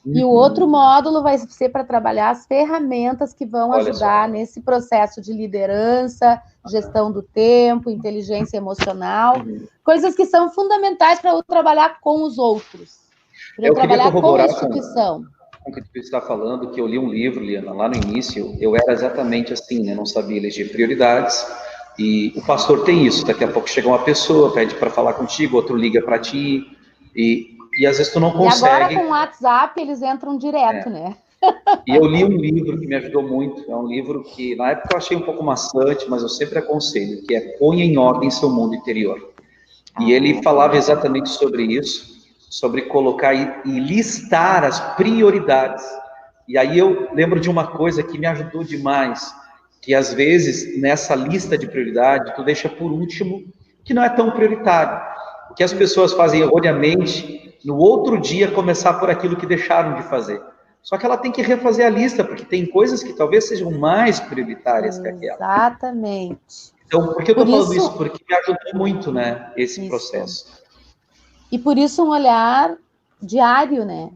E o outro Uhum. módulo vai ser para trabalhar as ferramentas que vão Olha só. ajudar nesse processo de liderança, gestão do tempo, inteligência emocional, Uhum. coisas que são fundamentais para eu trabalhar com os outros, para eu Eu queria trabalhar com a corroborar instituição. com o que tu está falando, que eu li um livro, Liana, lá no início, eu era exatamente assim, né? Não sabia eleger prioridades. E o pastor tem isso, daqui a pouco chega uma pessoa, pede para falar contigo, outro liga para ti, e às vezes tu não E agora consegue. com o WhatsApp eles entram direto, É. né? E eu li um livro que me ajudou muito, é um livro que na época eu achei um pouco maçante, mas eu sempre aconselho, que é Ponha em Ordem Seu Mundo Interior. E ele Ah, que falava legal. exatamente sobre isso, sobre colocar e listar as prioridades. E aí eu lembro de uma coisa que me ajudou demais, que às vezes nessa lista de prioridade tu deixa por último que não é tão prioritário. O que as pessoas fazem erroneamente, no outro dia começar por aquilo que deixaram de fazer. Só que ela tem que refazer a lista, porque tem coisas que talvez sejam mais prioritárias que aquela. Exatamente. Então, por que eu Por estou falando isso? isso, Porque me ajudou muito, né, esse isso. processo. E por isso um olhar diário, né?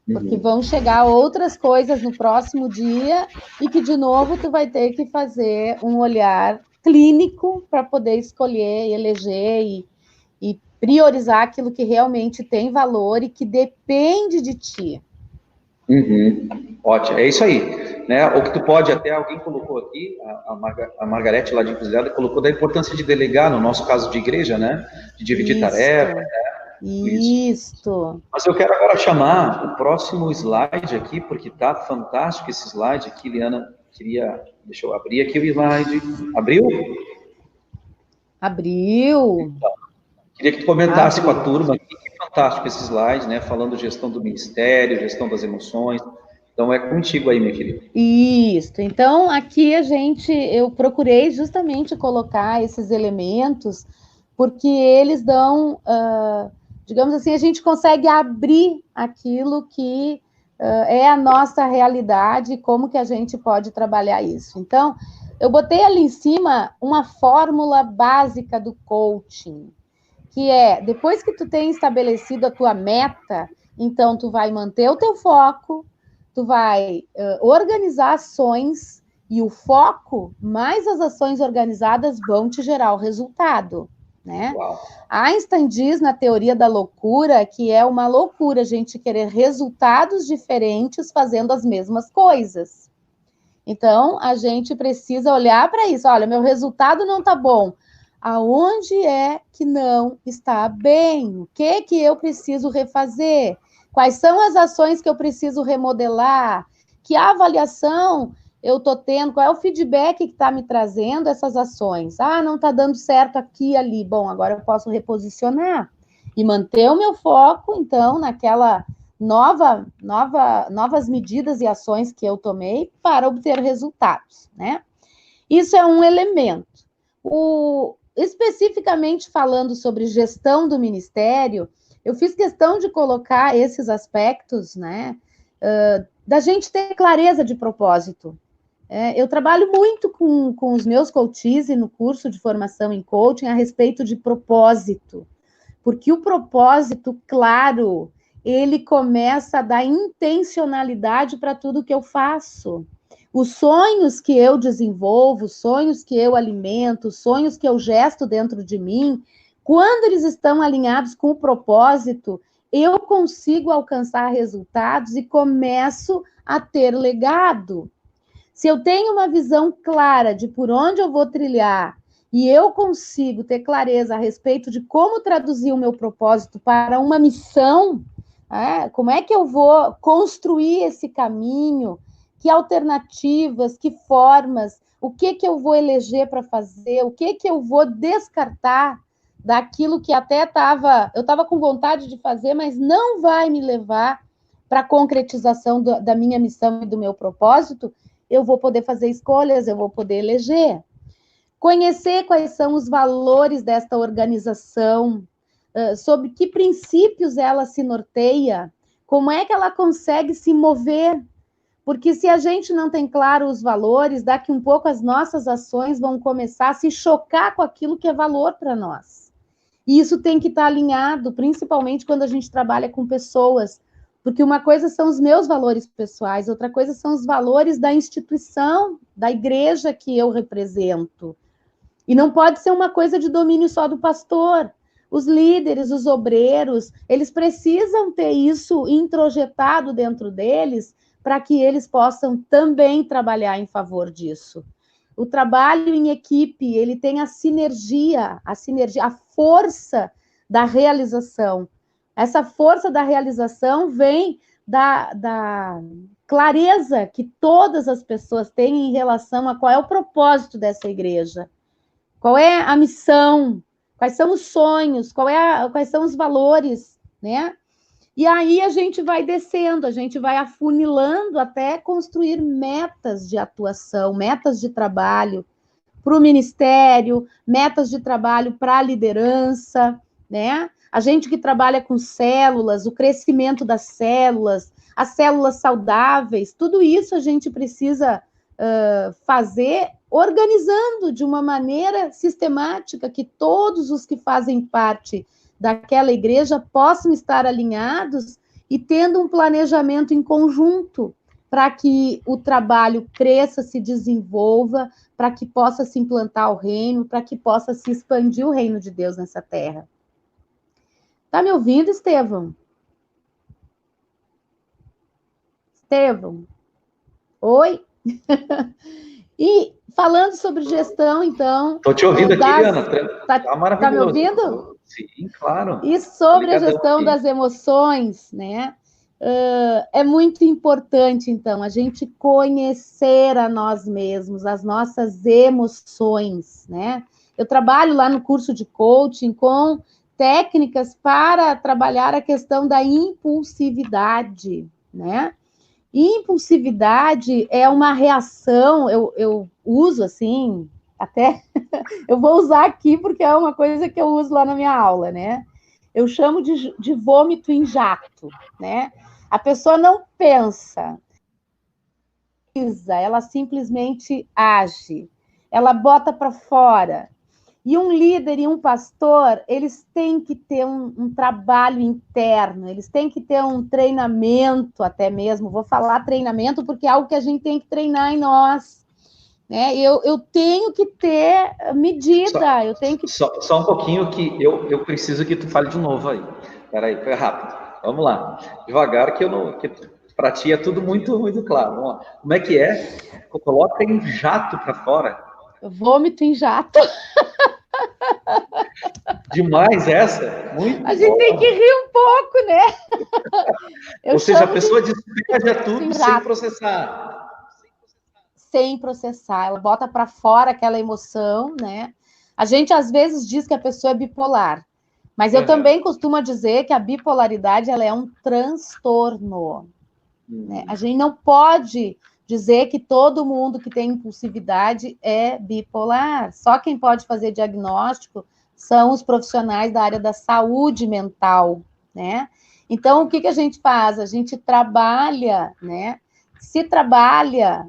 Porque Uhum. vão chegar outras coisas no próximo dia e que de novo tu vai ter que fazer um olhar clínico para poder escolher, eleger e priorizar aquilo que realmente tem valor e que depende de ti. Uhum. Ótimo, é isso aí. Né? O que tu pode, até alguém colocou aqui, a Margarete lá de Encruzilhada, colocou da importância de delegar, no nosso caso de igreja, né? De dividir tarefa, Isto, tudo isso. isto. Mas eu quero agora chamar o próximo slide aqui, porque tá fantástico esse slide aqui, Liana. Deixa eu abrir aqui o slide. Abriu? Abriu, Queria que tu comentasse com a abriu. turma aqui, que fantástico esse slide, né? Falando gestão do ministério, gestão das emoções. Então é contigo aí, minha querida. Isso. Então, aqui eu procurei justamente colocar esses elementos, porque eles dão, digamos assim, a gente consegue abrir aquilo que é a nossa realidade e como que a gente pode trabalhar isso. Então, eu botei ali em cima uma fórmula básica do coaching, que é, depois que tu tem estabelecido a tua meta, então tu vai manter o teu foco, tu vai organizar ações e o foco, mais as ações organizadas vão te gerar o resultado, né? Uau. Einstein diz na teoria da loucura que é uma loucura a gente querer resultados diferentes fazendo as mesmas coisas. Então, a gente precisa olhar para isso. Olha, meu resultado não está bom. Aonde é que não está bem? O que eu preciso refazer? Quais são as ações que eu preciso remodelar? Que avaliação eu estou tendo? Qual é o feedback que está me trazendo essas ações? Ah, não está dando certo aqui e ali. Bom, agora eu posso reposicionar e manter o meu foco, então, naquela novas medidas e ações que eu tomei para obter resultados, né? Isso é um elemento. Especificamente falando sobre gestão do ministério, eu fiz questão de colocar esses aspectos, né? Da gente ter clareza de propósito. Eu trabalho muito com os meus coaches e no curso de formação em coaching a respeito de propósito, porque o propósito, claro, ele começa a dar intencionalidade para tudo que eu faço. Os sonhos que eu desenvolvo, os sonhos que eu alimento, os sonhos que eu gesto dentro de mim, quando eles estão alinhados com o propósito, eu consigo alcançar resultados e começo a ter legado. Se eu tenho uma visão clara de por onde eu vou trilhar e eu consigo ter clareza a respeito de como traduzir o meu propósito para uma missão, como é que eu vou construir esse caminho, que alternativas, que formas, o que eu vou eleger para fazer, o que eu vou descartar, daquilo que até eu estava com vontade de fazer, mas não vai me levar para a concretização da minha missão e do meu propósito, eu vou poder fazer escolhas, eu vou poder eleger. Conhecer quais são os valores desta organização, sobre que princípios ela se norteia, como é que ela consegue se mover. Porque se a gente não tem claro os valores, daqui um pouco as nossas ações vão começar a se chocar com aquilo que é valor para nós. E isso tem que estar alinhado, principalmente quando a gente trabalha com pessoas, porque uma coisa são os meus valores pessoais, outra coisa são os valores da instituição, da igreja que eu represento. E não pode ser uma coisa de domínio só do pastor. Os líderes, os obreiros, eles precisam ter isso introjetado dentro deles para que eles possam também trabalhar em favor disso. O trabalho em equipe, ele tem a sinergia, a força da realização. Essa força da realização vem da clareza que todas as pessoas têm em relação a qual é o propósito dessa igreja, qual é a missão, quais são os sonhos, quais são os valores, né? E aí a gente vai descendo, a gente vai afunilando até construir metas de atuação, metas de trabalho para o ministério, metas de trabalho para a liderança, né? A gente que trabalha com células, o crescimento das células, as células saudáveis, tudo isso a gente precisa fazer organizando de uma maneira sistemática que todos os que fazem parte daquela igreja possam estar alinhados e tendo um planejamento em conjunto para que o trabalho cresça, se desenvolva, para que possa se implantar o reino, para que possa se expandir o reino de Deus nessa terra. Tá me ouvindo, Estevão? Estevão? Oi? E falando sobre gestão, então... Estou te ouvindo aqui, Ana. Tá maravilhoso. Tá me ouvindo? Sim, claro. E sobre a gestão das emoções, né? É muito importante, então, a gente conhecer a nós mesmos, as nossas emoções, né? Eu trabalho lá no curso de coaching com técnicas para trabalhar a questão da impulsividade, né? Impulsividade é uma reação, eu uso assim, até eu vou usar aqui porque é uma coisa que eu uso lá na minha aula, né? Eu chamo de vômito em jato, né? A pessoa não pensa, ela simplesmente age, ela bota para fora. E um líder e um pastor, eles têm que ter um trabalho interno, eles têm que ter um treinamento até mesmo, vou falar treinamento porque é algo que a gente tem que treinar em nós, né? Eu tenho que ter medida, eu tenho que... Só um pouquinho que eu preciso que tu fale de novo aí. Peraí, foi rápido. Vamos lá. Devagar que para ti é tudo muito, muito claro. Vamos lá. Como é que é? Coloca em jato para fora. Vômito em jato. Demais essa. Muito a gente bom. Tem que rir um pouco, né? Ou seja, a pessoa despeja tudo sem processar. Sem processar. Ela bota para fora aquela emoção, né? A gente, às vezes, diz que a pessoa é bipolar. Mas eu também costumo dizer que a bipolaridade ela é um transtorno. Né? A gente não pode dizer que todo mundo que tem impulsividade é bipolar. Só quem pode fazer diagnóstico são os profissionais da área da saúde mental, né? Então, o que a gente faz? A gente trabalha, né? Se trabalha,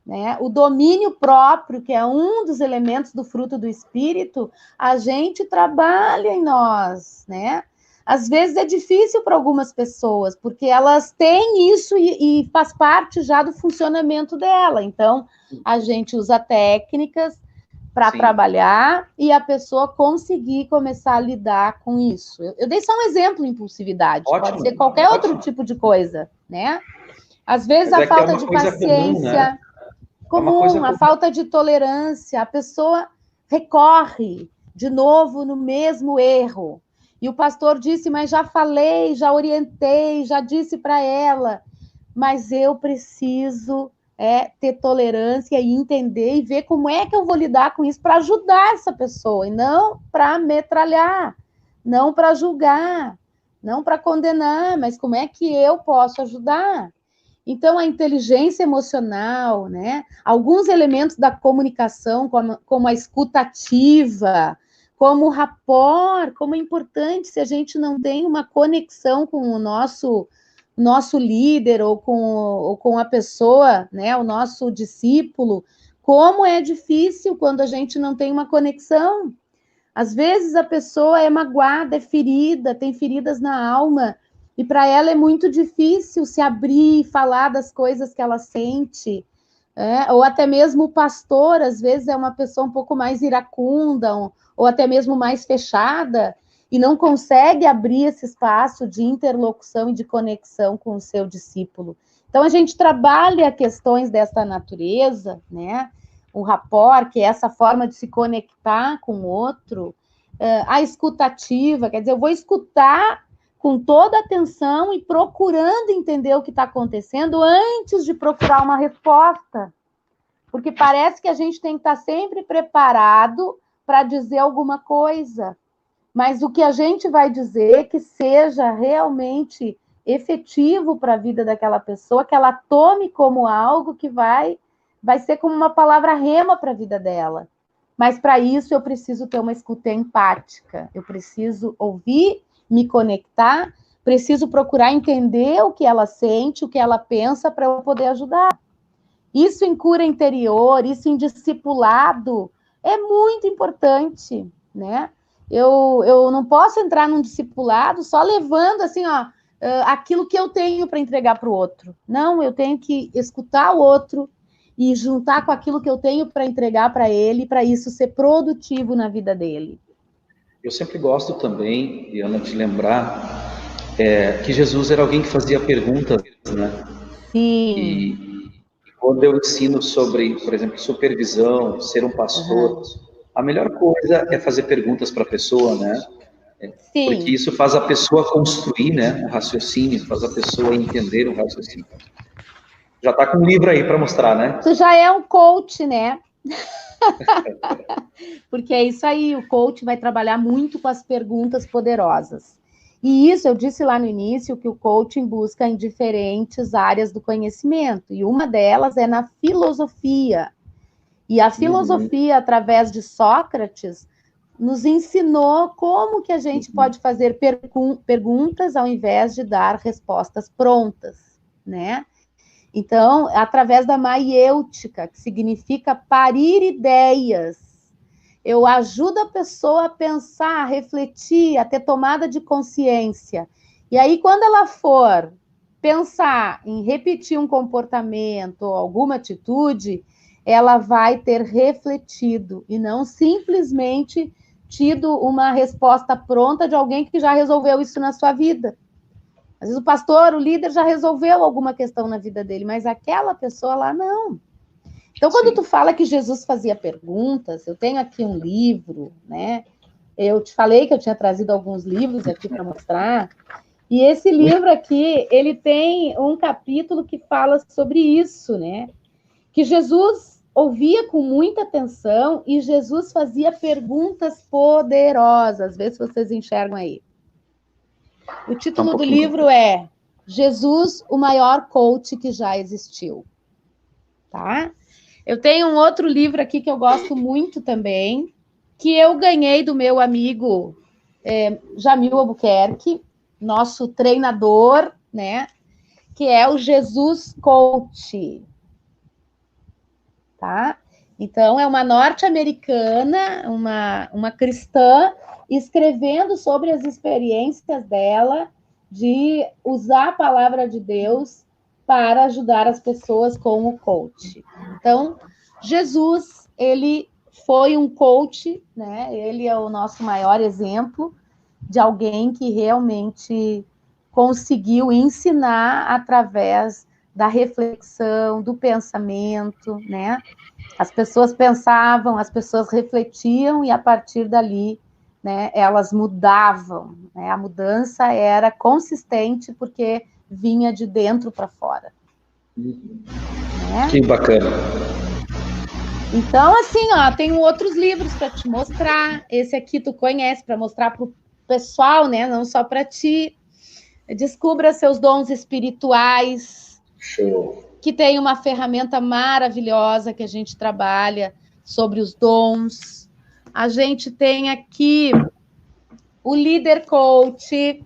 né? O domínio próprio, que é um dos elementos do fruto do Espírito, a gente trabalha em nós, né? Às vezes é difícil para algumas pessoas, porque elas têm isso e faz parte já do funcionamento dela. Então, a gente usa técnicas para trabalhar e a pessoa conseguir começar a lidar com isso. Eu dei só um exemplo, impulsividade. Ótimo, pode ser qualquer outro tipo de coisa, né? Às vezes a falta de paciência... Comum, a falta de tolerância, a pessoa recorre de novo no mesmo erro. E o pastor disse, mas já falei, já orientei, já disse para ela, mas eu preciso é ter tolerância e entender e ver como é que eu vou lidar com isso para ajudar essa pessoa, e não para metralhar, não para julgar, não para condenar, mas como é que eu posso ajudar? Então, a inteligência emocional, né? Alguns elementos da comunicação, como a escuta ativa, como o rapport, como é importante se a gente não tem uma conexão com o nosso líder ou com a pessoa, né? O nosso discípulo, como é difícil quando a gente não tem uma conexão. Às vezes a pessoa é magoada, é ferida, tem feridas na alma, e para ela é muito difícil se abrir e falar das coisas que ela sente. Ou até mesmo o pastor, às vezes, é uma pessoa um pouco mais iracunda, ou até mesmo mais fechada, e não consegue abrir esse espaço de interlocução e de conexão com o seu discípulo. Então, a gente trabalha questões dessa natureza, né? O rapport, que é essa forma de se conectar com o outro, a escutativa, quer dizer, eu vou escutar com toda a atenção e procurando entender o que está acontecendo antes de procurar uma resposta. Porque parece que a gente tem que estar sempre preparado para dizer alguma coisa. Mas o que a gente vai dizer que seja realmente efetivo para a vida daquela pessoa, que ela tome como algo que vai ser como uma palavra rema para a vida dela. Mas para isso eu preciso ter uma escuta empática, eu preciso ouvir, me conectar, preciso procurar entender o que ela sente, o que ela pensa, para eu poder ajudar. Isso em cura interior, isso em discipulado, é muito importante, né? Eu não posso entrar num discipulado só levando, assim, ó, aquilo que eu tenho para entregar para o outro. Não, eu tenho que escutar o outro e juntar com aquilo que eu tenho para entregar para ele, para isso ser produtivo na vida dele. Eu sempre gosto também, Diana, de lembrar que Jesus era alguém que fazia perguntas, né? Sim. E quando eu ensino sobre, por exemplo, supervisão, ser um pastor, a melhor coisa é fazer perguntas para a pessoa, né? Sim. Porque isso faz a pessoa construir, né, um raciocínio, faz a pessoa entender o raciocínio. Já está com um livro aí para mostrar, né? Tu já é um coach, né? Porque é isso aí, o coach vai trabalhar muito com as perguntas poderosas. E isso, eu disse lá no início, que o coaching busca em diferentes áreas do conhecimento, e uma delas é na filosofia. E a filosofia, através de Sócrates, nos ensinou como que a gente pode fazer perguntas ao invés de dar respostas prontas, né? Então, através da maiêutica, que significa parir ideias, eu ajudo a pessoa a pensar, a refletir, a ter tomada de consciência. E aí, quando ela for pensar em repetir um comportamento ou alguma atitude, ela vai ter refletido e não simplesmente tido uma resposta pronta de alguém que já resolveu isso na sua vida. Às vezes o pastor, o líder já resolveu alguma questão na vida dele, mas aquela pessoa lá não. Então, quando tu fala que Jesus fazia perguntas, eu tenho aqui um livro, né? Eu te falei que eu tinha trazido alguns livros aqui para mostrar, e esse livro aqui, ele tem um capítulo que fala sobre isso, né? Que Jesus ouvia com muita atenção e Jesus fazia perguntas poderosas. Vê se vocês enxergam aí. O título do livro é Jesus, o maior coach que já existiu. Tá? Eu tenho um outro livro aqui que eu gosto muito também, que eu ganhei do meu amigo Jamil Albuquerque, nosso treinador, né? Que é o Jesus Coach. Tá? Então, é uma norte-americana, uma cristã, escrevendo sobre as experiências dela de usar a palavra de Deus para ajudar as pessoas com o coach. Então, Jesus, ele foi um coach, né? Ele é o nosso maior exemplo de alguém que realmente conseguiu ensinar através da reflexão, do pensamento, né? As pessoas pensavam, as pessoas refletiam e a partir dali, né, elas mudavam, né? A mudança era consistente porque vinha de dentro para fora. Né? Que bacana. Então, assim, ó, tenho outros livros para te mostrar. Esse aqui tu conhece, para mostrar para o pessoal, né? Não só para ti. Descubra seus dons espirituais. Show. Que tem uma ferramenta maravilhosa que a gente trabalha sobre os dons. A gente tem aqui o Líder Coach.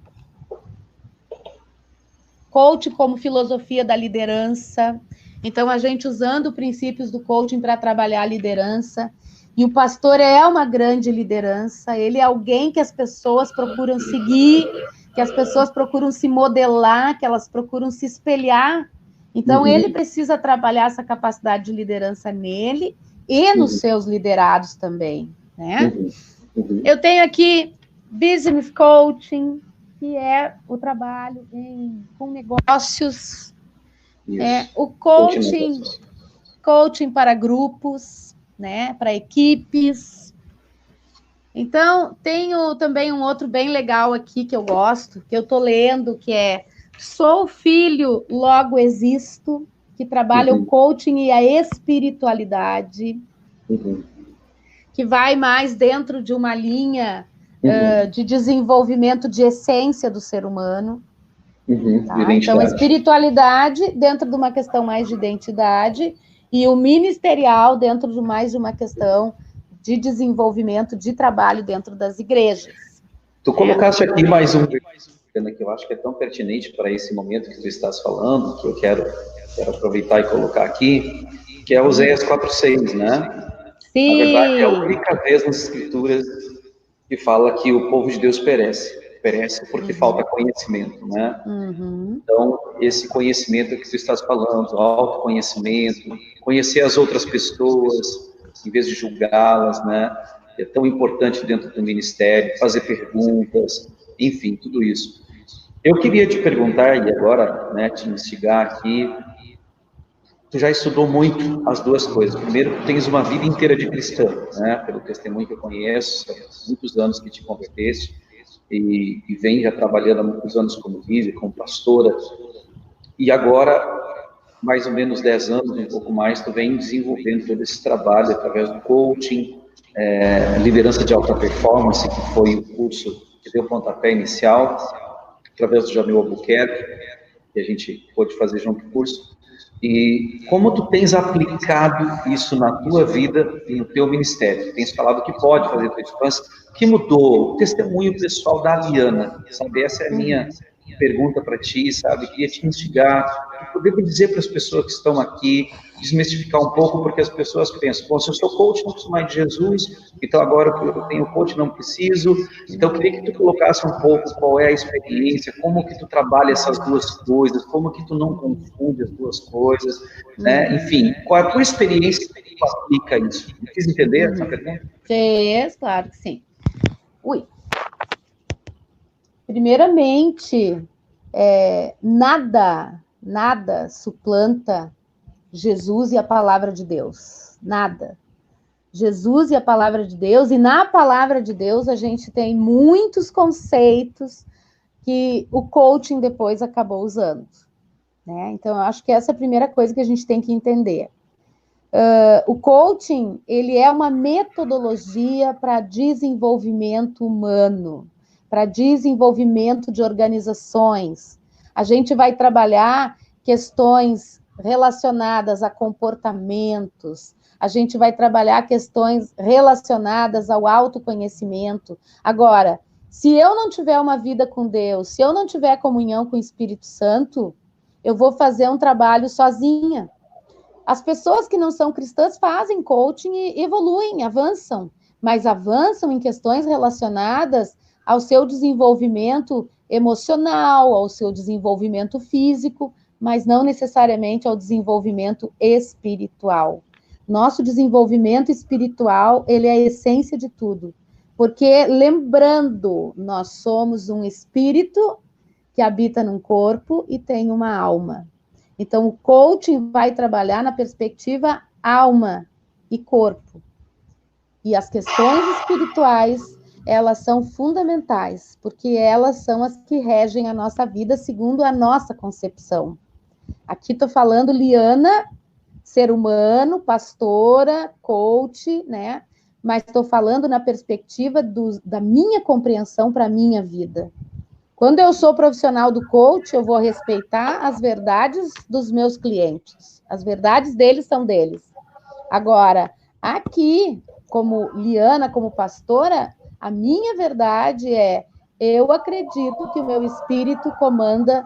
Coach como filosofia da liderança. Então, a gente usando princípios do coaching para trabalhar a liderança. E o pastor é uma grande liderança. Ele é alguém que as pessoas procuram seguir, que as pessoas procuram se modelar, que elas procuram se espelhar. Então, ele precisa trabalhar essa capacidade de liderança nele e nos seus liderados também, né? Eu tenho aqui Business Coaching, que é o trabalho com negócios, o coaching para grupos, né, para equipes. Então, tenho também um outro bem legal aqui que eu gosto, que eu estou lendo, que é Sou Filho, Logo Existo, que trabalha o coaching e a espiritualidade, que vai mais dentro de uma linha de desenvolvimento de essência do ser humano. Tá? Então, a espiritualidade dentro de uma questão mais de identidade e o ministerial dentro de mais de uma questão de desenvolvimento de trabalho dentro das igrejas. Tu colocaste aqui mais um que eu acho que é tão pertinente para esse momento que tu estás falando, que eu quero aproveitar e colocar aqui, que é Oséias 4:6, né? Sim. Na verdade, é a única vez nas Escrituras que fala que o povo de Deus perece porque falta conhecimento, né? Então, esse conhecimento que tu estás falando, autoconhecimento, conhecer as outras pessoas, em vez de julgá-las, né? É tão importante dentro do ministério, fazer perguntas, enfim, tudo isso. Eu queria te perguntar, e agora, né, te instigar aqui, tu já estudou muito as duas coisas. Primeiro, tu tens uma vida inteira de cristã, né? Pelo testemunho que eu conheço, muitos anos que te converteste, e vem já trabalhando há muitos anos como líder, como pastora, e agora, mais ou menos 10 anos, um pouco mais, tu vem desenvolvendo todo esse trabalho através do coaching, liderança de alta performance, que foi o curso que deu pontapé inicial, através do Jamil Albuquerque, que a gente pôde fazer junto o curso. E como tu tens aplicado isso na tua vida e no teu ministério? Tens falado que pode fazer tua infância. O que mudou? O testemunho pessoal da Aliana, sabe? Essa é a minha pergunta para ti, sabe? Queria te instigar, poder dizer para as pessoas que estão aqui, desmistificar um pouco, porque as pessoas pensam, bom, se eu sou coach, não preciso mais de Jesus, então agora eu tenho coach, não preciso. Então, eu queria que tu colocasse um pouco qual é a experiência, como que tu trabalha essas duas coisas, como que tu não confunde as duas coisas, né? Enfim, qual é a tua experiência que tu aplica isso? Quis entender essa pergunta? Fez, claro que sim. Primeiramente, nada suplanta Jesus e a palavra de Deus. Nada. Jesus e a palavra de Deus, e na palavra de Deus a gente tem muitos conceitos que o coaching depois acabou usando, né? Então, eu acho que essa é a primeira coisa que a gente tem que entender. O coaching, ele é uma metodologia para desenvolvimento humano, para desenvolvimento de organizações. A gente vai trabalhar questões relacionadas a comportamentos, a gente vai trabalhar questões relacionadas ao autoconhecimento. Agora, se eu não tiver uma vida com Deus, se eu não tiver comunhão com o Espírito Santo, eu vou fazer um trabalho sozinha. As pessoas que não são cristãs fazem coaching e evoluem, avançam, mas avançam em questões relacionadas ao seu desenvolvimento emocional, ao seu desenvolvimento físico, mas não necessariamente ao desenvolvimento espiritual. Nosso desenvolvimento espiritual, ele é a essência de tudo, porque, lembrando, nós somos um espírito que habita num corpo e tem uma alma. Então, o coaching vai trabalhar na perspectiva alma e corpo. E as questões espirituais, elas são fundamentais, porque elas são as que regem a nossa vida segundo a nossa concepção. Aqui estou falando Liana, ser humano, pastora, coach, né? Mas estou falando na perspectiva da minha compreensão para a minha vida. Quando eu sou profissional do coach, eu vou respeitar as verdades dos meus clientes. As verdades deles são deles. Agora, aqui, como Liana, como pastora, a minha verdade é: eu acredito que o meu espírito comanda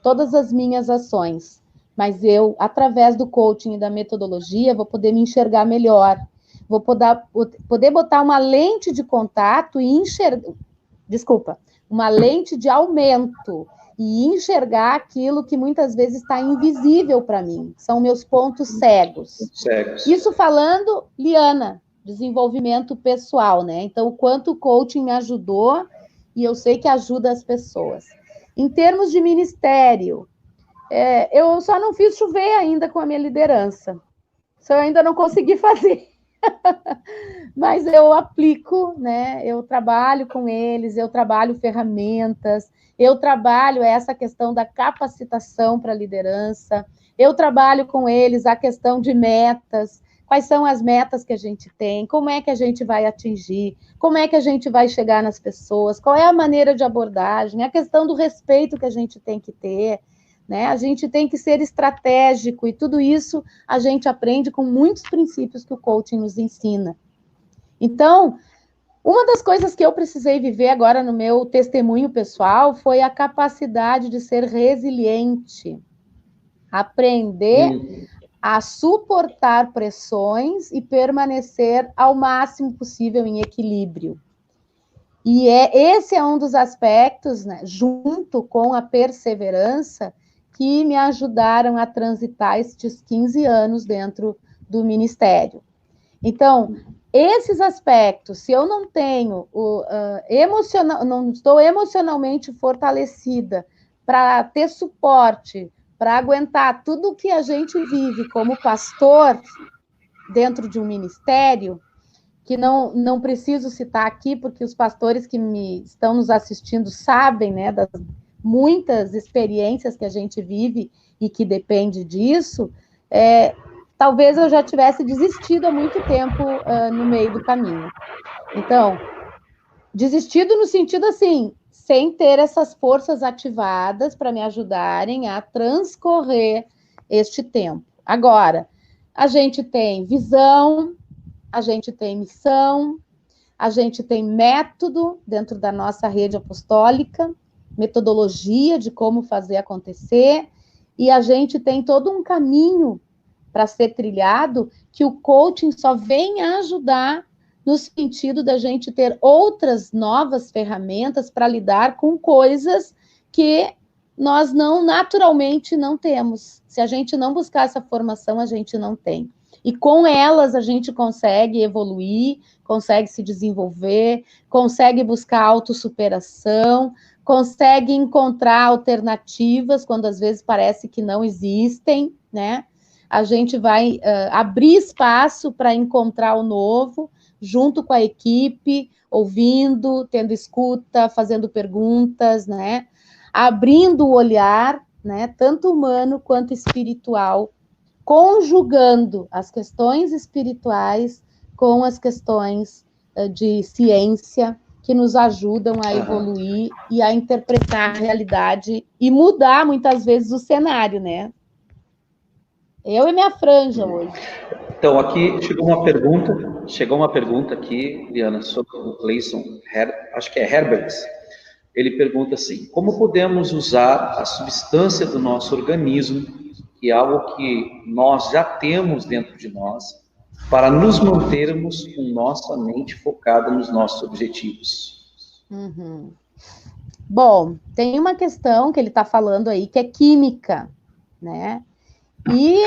todas as minhas ações, mas eu, através do coaching e da metodologia, vou poder me enxergar melhor, vou poder botar uma lente de contato e uma lente de aumento e enxergar aquilo que muitas vezes está invisível para mim, são meus pontos cegos. Isso falando, Liana, desenvolvimento pessoal, né? Então, o quanto o coaching me ajudou, e eu sei que ajuda as pessoas. Em termos de ministério, eu só não fiz chover ainda com a minha liderança. Isso eu ainda não consegui fazer. Mas eu aplico, né? Eu trabalho com eles, eu trabalho ferramentas, eu trabalho essa questão da capacitação para a liderança, eu trabalho com eles a questão de metas, quais são as metas que a gente tem, como é que a gente vai atingir, como é que a gente vai chegar nas pessoas, qual é a maneira de abordagem, a questão do respeito que a gente tem que ter, né? A gente tem que ser estratégico, e tudo isso a gente aprende com muitos princípios que o coaching nos ensina. Então, uma das coisas que eu precisei viver agora no meu testemunho pessoal foi a capacidade de ser resiliente, aprender a suportar pressões e permanecer ao máximo possível em equilíbrio. E esse é um dos aspectos, né, junto com a perseverança, que me ajudaram a transitar estes 15 anos dentro do ministério. Então, esses aspectos, se eu não tenho não estou emocionalmente fortalecida para ter suporte, para aguentar tudo que a gente vive como pastor dentro de um ministério, que não preciso citar aqui, porque os pastores que estão nos assistindo sabem, né, das muitas experiências que a gente vive e que depende disso, talvez eu já tivesse desistido há muito tempo no meio do caminho. Então, desistido no sentido assim, sem ter essas forças ativadas para me ajudarem a transcorrer este tempo. Agora, a gente tem visão, a gente tem missão, a gente tem método dentro da nossa rede apostólica, metodologia de como fazer acontecer, e a gente tem todo um caminho para ser trilhado, que o coaching só vem ajudar no sentido da gente ter outras novas ferramentas para lidar com coisas que nós naturalmente não temos. Se a gente não buscar essa formação, a gente não tem. E com elas a gente consegue evoluir, consegue se desenvolver, consegue buscar autossuperação, consegue encontrar alternativas quando às vezes parece que não existem, né? A gente vai abrir espaço para encontrar o novo, junto com a equipe, ouvindo, tendo escuta, fazendo perguntas, né? Abrindo o olhar, né? Tanto humano quanto espiritual, conjugando as questões espirituais com as questões de ciência, que nos ajudam a evoluir e a interpretar a realidade e mudar, muitas vezes, o cenário, né? Eu e minha franja hoje. Então, aqui chegou uma pergunta aqui, Liana, sobre o Clayson, acho que é Herbert. Ele pergunta assim: como podemos usar a substância do nosso organismo, que é algo que nós já temos dentro de nós, para nos mantermos com nossa mente focada nos nossos objetivos? Uhum. Bom, tem uma questão que ele está falando aí, que é química, né? E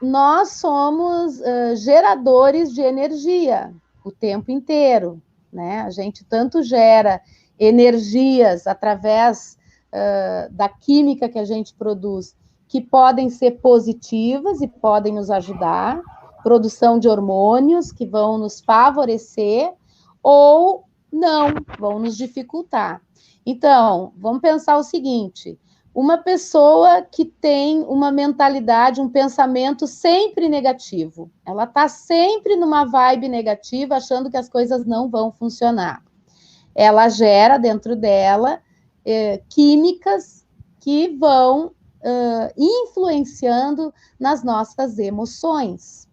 nós somos geradores de energia o tempo inteiro, né? A gente tanto gera energias através da química que a gente produz, que podem ser positivas e podem nos ajudar, produção de hormônios que vão nos favorecer, ou não, vão nos dificultar. Então, vamos pensar o seguinte: uma pessoa que tem uma mentalidade, um pensamento sempre negativo. Ela está sempre numa vibe negativa, achando que as coisas não vão funcionar. Ela gera dentro dela químicas que vão influenciando nas nossas emoções.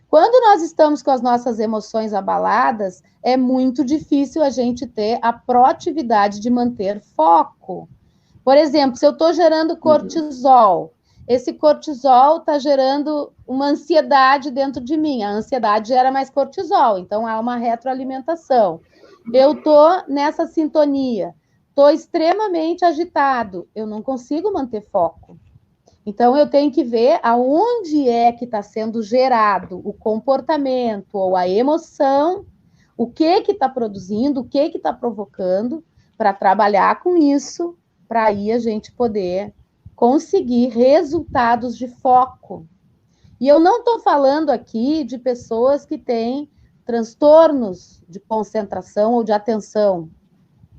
Quando nós estamos com as nossas emoções abaladas, é muito difícil a gente ter a proatividade de manter foco. Por exemplo, se eu estou gerando cortisol, esse cortisol está gerando uma ansiedade dentro de mim. A ansiedade gera mais cortisol, então há uma retroalimentação. Eu estou nessa sintonia, estou extremamente agitado, eu não consigo manter foco. Então, eu tenho que ver aonde é que está sendo gerado o comportamento ou a emoção, o que está produzindo, o que está provocando, para trabalhar com isso, para aí a gente poder conseguir resultados de foco. E eu não estou falando aqui de pessoas que têm transtornos de concentração ou de atenção,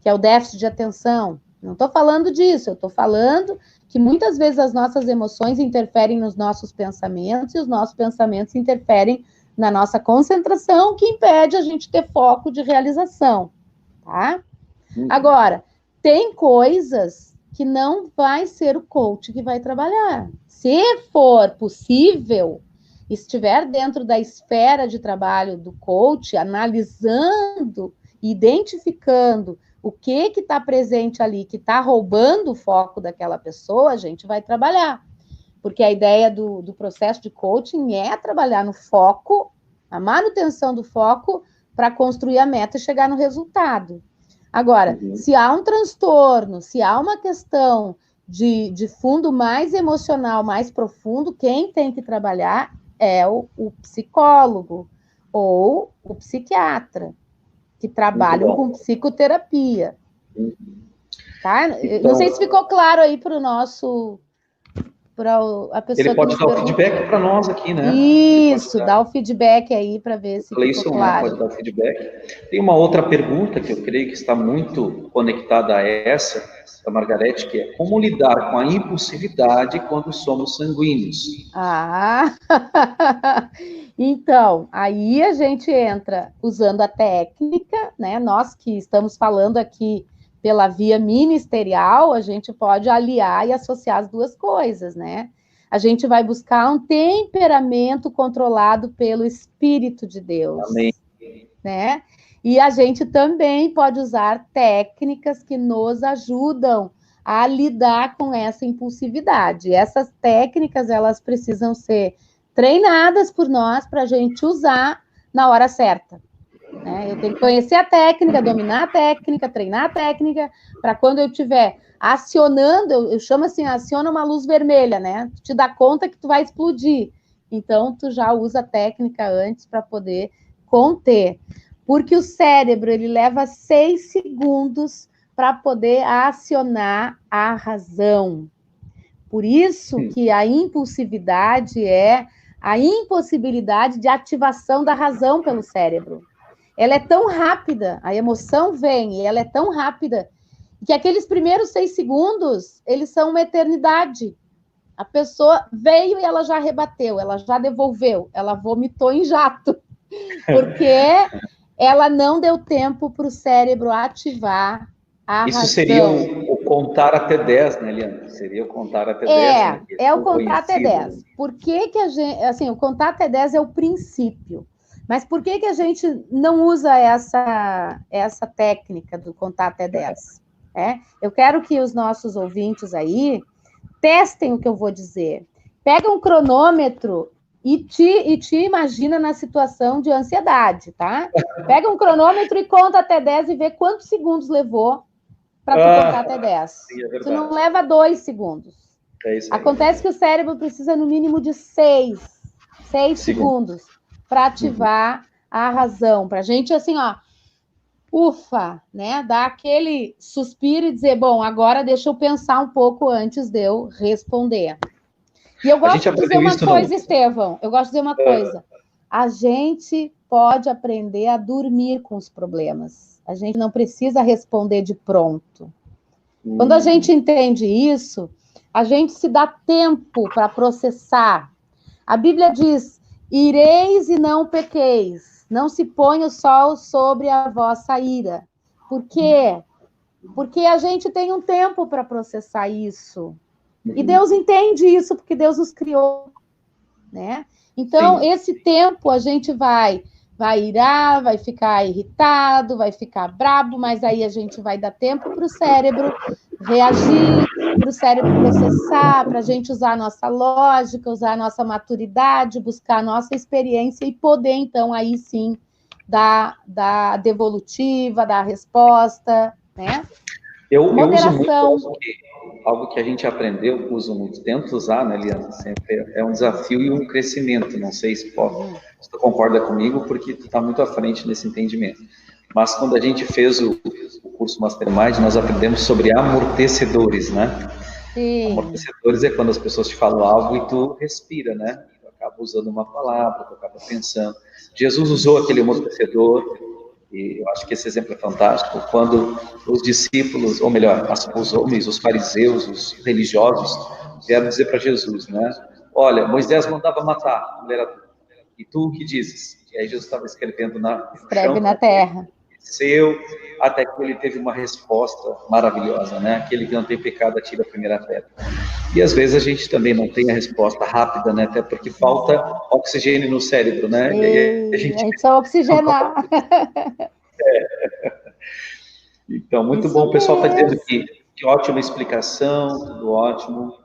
que é o déficit de atenção. Não estou falando disso, eu estou falando que muitas vezes as nossas emoções interferem nos nossos pensamentos e os nossos pensamentos interferem na nossa concentração, que impede a gente ter foco de realização, tá? Agora, tem coisas que não vai ser o coach que vai trabalhar. Se for possível, estiver dentro da esfera de trabalho do coach, analisando, identificando o que está presente ali, que está roubando o foco daquela pessoa, a gente vai trabalhar. Porque a ideia do processo de coaching é trabalhar no foco, a manutenção do foco, para construir a meta e chegar no resultado. Agora, se há um transtorno, se há uma questão de fundo mais emocional, mais profundo, quem tem que trabalhar é o psicólogo ou o psiquiatra, que trabalham com psicoterapia. Tá? Então, não sei se ficou claro aí para o nosso... a pessoa ele pode dar o feedback para nós aqui, né? Isso, dá o feedback aí para ver se ficou claro. Pode dar o feedback. Tem uma outra pergunta que eu creio que está muito conectada a essa, da Margarete, que é como lidar com a impulsividade quando somos sanguíneos? Então, aí a gente entra usando a técnica, né? Nós que estamos falando aqui pela via ministerial, a gente pode aliar e associar as duas coisas, né? A gente vai buscar um temperamento controlado pelo Espírito de Deus. Amém. Né? E a gente também pode usar técnicas que nos ajudam a lidar com essa impulsividade. Essas técnicas, elas precisam ser treinadas por nós para a gente usar na hora certa. Né? Eu tenho que conhecer a técnica, dominar a técnica, treinar a técnica, para quando eu estiver acionando, eu chamo assim, aciona uma luz vermelha, né? Tu te dá conta que tu vai explodir. Então, tu já usa a técnica antes para poder conter. Porque o cérebro, ele leva 6 segundos para poder acionar a razão. Por isso que a impulsividade é a impossibilidade de ativação da razão pelo cérebro. Ela é tão rápida, a emoção vem, e ela é tão rápida, que aqueles primeiros 6 segundos, eles são uma eternidade. A pessoa veio e ela já rebateu, ela já devolveu, ela vomitou em jato, porque ela não deu tempo para o cérebro ativar a razão. Isso seria o contar até 10, né, Eliana? Seria o contar até 10. Né? É o contar até 10. Por que a gente... Assim, o contar até 10 é o princípio. Mas por que a gente não usa essa técnica do contar até 10? Eu quero que os nossos ouvintes aí testem o que eu vou dizer. Pega um cronômetro e te imagina na situação de ansiedade, tá? Pega um cronômetro e conta até 10 e vê quantos segundos levou para tu contar até 10. Sim, tu não leva 2 segundos. É isso aí. Acontece que o cérebro precisa no mínimo de 6 segundos para ativar a razão, para a gente, assim, ó, ufa, né, dar aquele suspiro e dizer, bom, agora deixa eu pensar um pouco antes de eu responder. E eu gosto de dizer uma coisa, Estevão, eu gosto de dizer uma coisa, a gente pode aprender a dormir com os problemas, a gente não precisa responder de pronto. Quando a gente entende isso, a gente se dá tempo para processar. A Bíblia diz, ireis e não pequeis, não se ponha o sol sobre a vossa ira. Por quê? Porque a gente tem um tempo para processar isso. E Deus entende isso, porque Deus nos criou, né? Então, Sim. esse tempo a gente vai irar, vai ficar irritado, vai ficar brabo, mas aí a gente vai dar tempo para o cérebro reagir, para o cérebro processar, para a gente usar a nossa lógica, usar a nossa maturidade, buscar a nossa experiência e poder, então, aí sim, dar devolutiva, dar a resposta, né? Eu uso muito Moderação. algo que a gente aprendeu, uso muito, tento usar, né, Liana? Sempre é um desafio e um crescimento. Não sei se tu concorda comigo, porque tu está muito à frente nesse entendimento. Mas quando a gente fez o curso Mastermind, nós aprendemos sobre amortecedores, né? Sim. Amortecedores é quando as pessoas te falam algo e tu respira, né? Tu acaba usando uma palavra, tu acaba pensando. Jesus usou aquele amortecedor, e eu acho que esse exemplo é fantástico, quando os discípulos, ou melhor, os homens, os fariseus, os religiosos, vieram dizer para Jesus, né? Olha, Moisés mandava matar a mulher adulta, e tu o que dizes? E aí Jesus estava escrevendo no Escreve chão, na terra. Desceu, até que ele teve uma resposta maravilhosa, né? Aquele que não tem pecado atira a primeira pedra. E às vezes a gente também não tem a resposta rápida, né? Até porque falta oxigênio no cérebro, né? E aí a gente precisa oxigenar. Então, muito Isso bom. O pessoal está mesmo. dizendo que ótima explicação, tudo ótimo.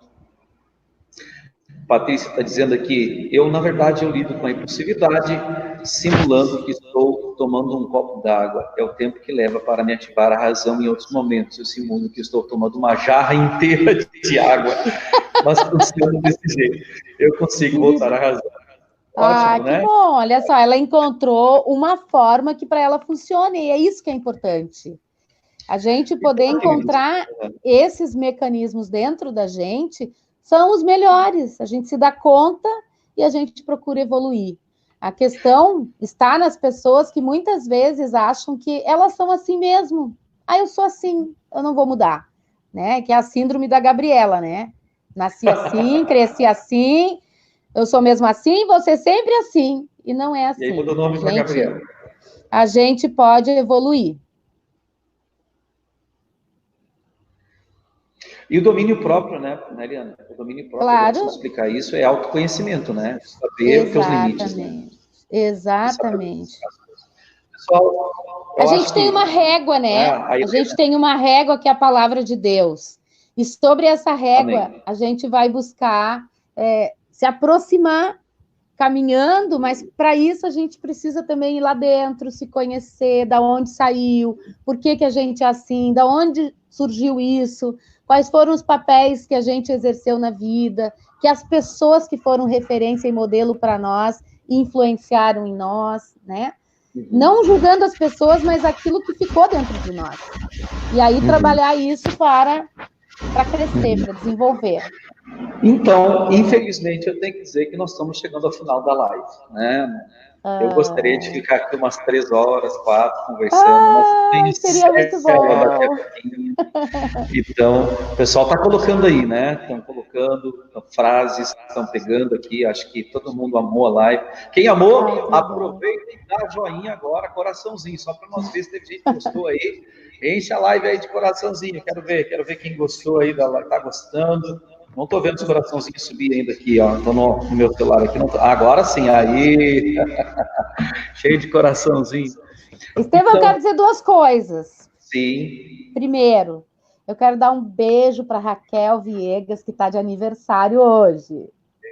Patrícia está dizendo aqui, na verdade, eu lido com a impulsividade, simulando que estou tomando um copo d'água. É o tempo que leva para me ativar a razão em outros momentos. Eu simulo que estou tomando uma jarra inteira de água, mas funciona desse jeito. Eu consigo voltar à razão. Ótimo, Que né? bom. Olha só, ela encontrou uma forma que para ela funcione, e é isso que é importante. A gente poder encontrar esses mecanismos dentro da gente são os melhores. A gente se dá conta e a gente procura evoluir. A questão está nas pessoas que muitas vezes acham que elas são assim mesmo. Eu sou assim, eu não vou mudar, né? Que é a síndrome da Gabriela, né? Nasci assim, cresci assim, eu sou mesmo assim, você sempre assim. E não é assim. E aí muda o nome para Gabriela. A gente pode evoluir. E o domínio próprio, né, Eliana? O domínio próprio, claro. eu preciso explicar isso, é autoconhecimento, né? Saber os teus limites, né? Exatamente. Pessoal, a gente tem uma régua, né? A gente tem uma régua que é a palavra de Deus. E sobre essa régua, amém, a gente vai buscar se aproximar caminhando, mas para isso a gente precisa também ir lá dentro, se conhecer, da onde saiu, por que a gente é assim, da onde surgiu isso, quais foram os papéis que a gente exerceu na vida, que as pessoas que foram referência e modelo para nós influenciaram em nós, né? Não julgando as pessoas, mas aquilo que ficou dentro de nós. E aí trabalhar isso para crescer, para desenvolver. Então, infelizmente, eu tenho que dizer que nós estamos chegando ao final da live, né? Eu gostaria de ficar aqui umas 3 horas, 4, conversando, mas seria muito bom. Então, o pessoal está colocando aí, né? Estão colocando frases, estão pegando aqui, acho que todo mundo amou a live. Quem amou, aproveita e dá joinha agora, coraçãozinho, só para nós ver se teve gente que gostou aí. Enche a live aí de coraçãozinho, quero ver quem gostou aí da live, está gostando. Não estou vendo os coraçãozinhos subir ainda aqui, ó. Estou no meu celular aqui. Agora sim, aí. Cheio de coraçãozinho. Estevão, eu quero dizer 2 coisas. Sim. Primeiro, eu quero dar um beijo para Raquel Viegas, que está de aniversário hoje.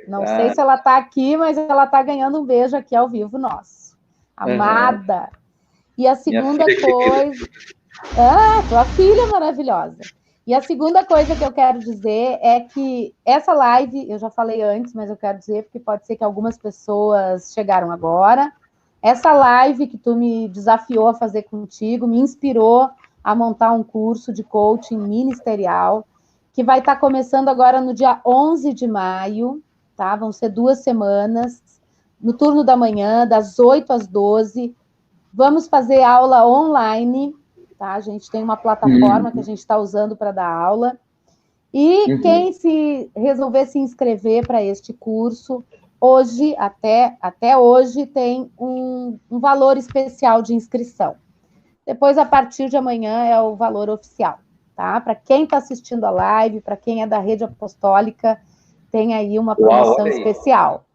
Não sei se ela está aqui, mas ela está ganhando um beijo aqui ao vivo nosso. Amada. E a segunda coisa... tua filha maravilhosa. E a segunda coisa que eu quero dizer é que essa live, eu já falei antes, mas eu quero dizer porque pode ser que algumas pessoas chegaram agora. Essa live que tu me desafiou a fazer contigo me inspirou a montar um curso de coaching ministerial que vai estar começando agora no dia 11 de maio, tá? Vão ser 2 semanas, no turno da manhã, das 8 às 12. Vamos fazer aula online, tá? A gente tem uma plataforma que a gente está usando para dar aula. E quem resolver se inscrever para este curso, hoje, até hoje, tem um valor especial de inscrição. Depois, a partir de amanhã, é o valor oficial, tá? Para quem está assistindo a live, para quem é da rede apostólica, tem aí uma promoção especial,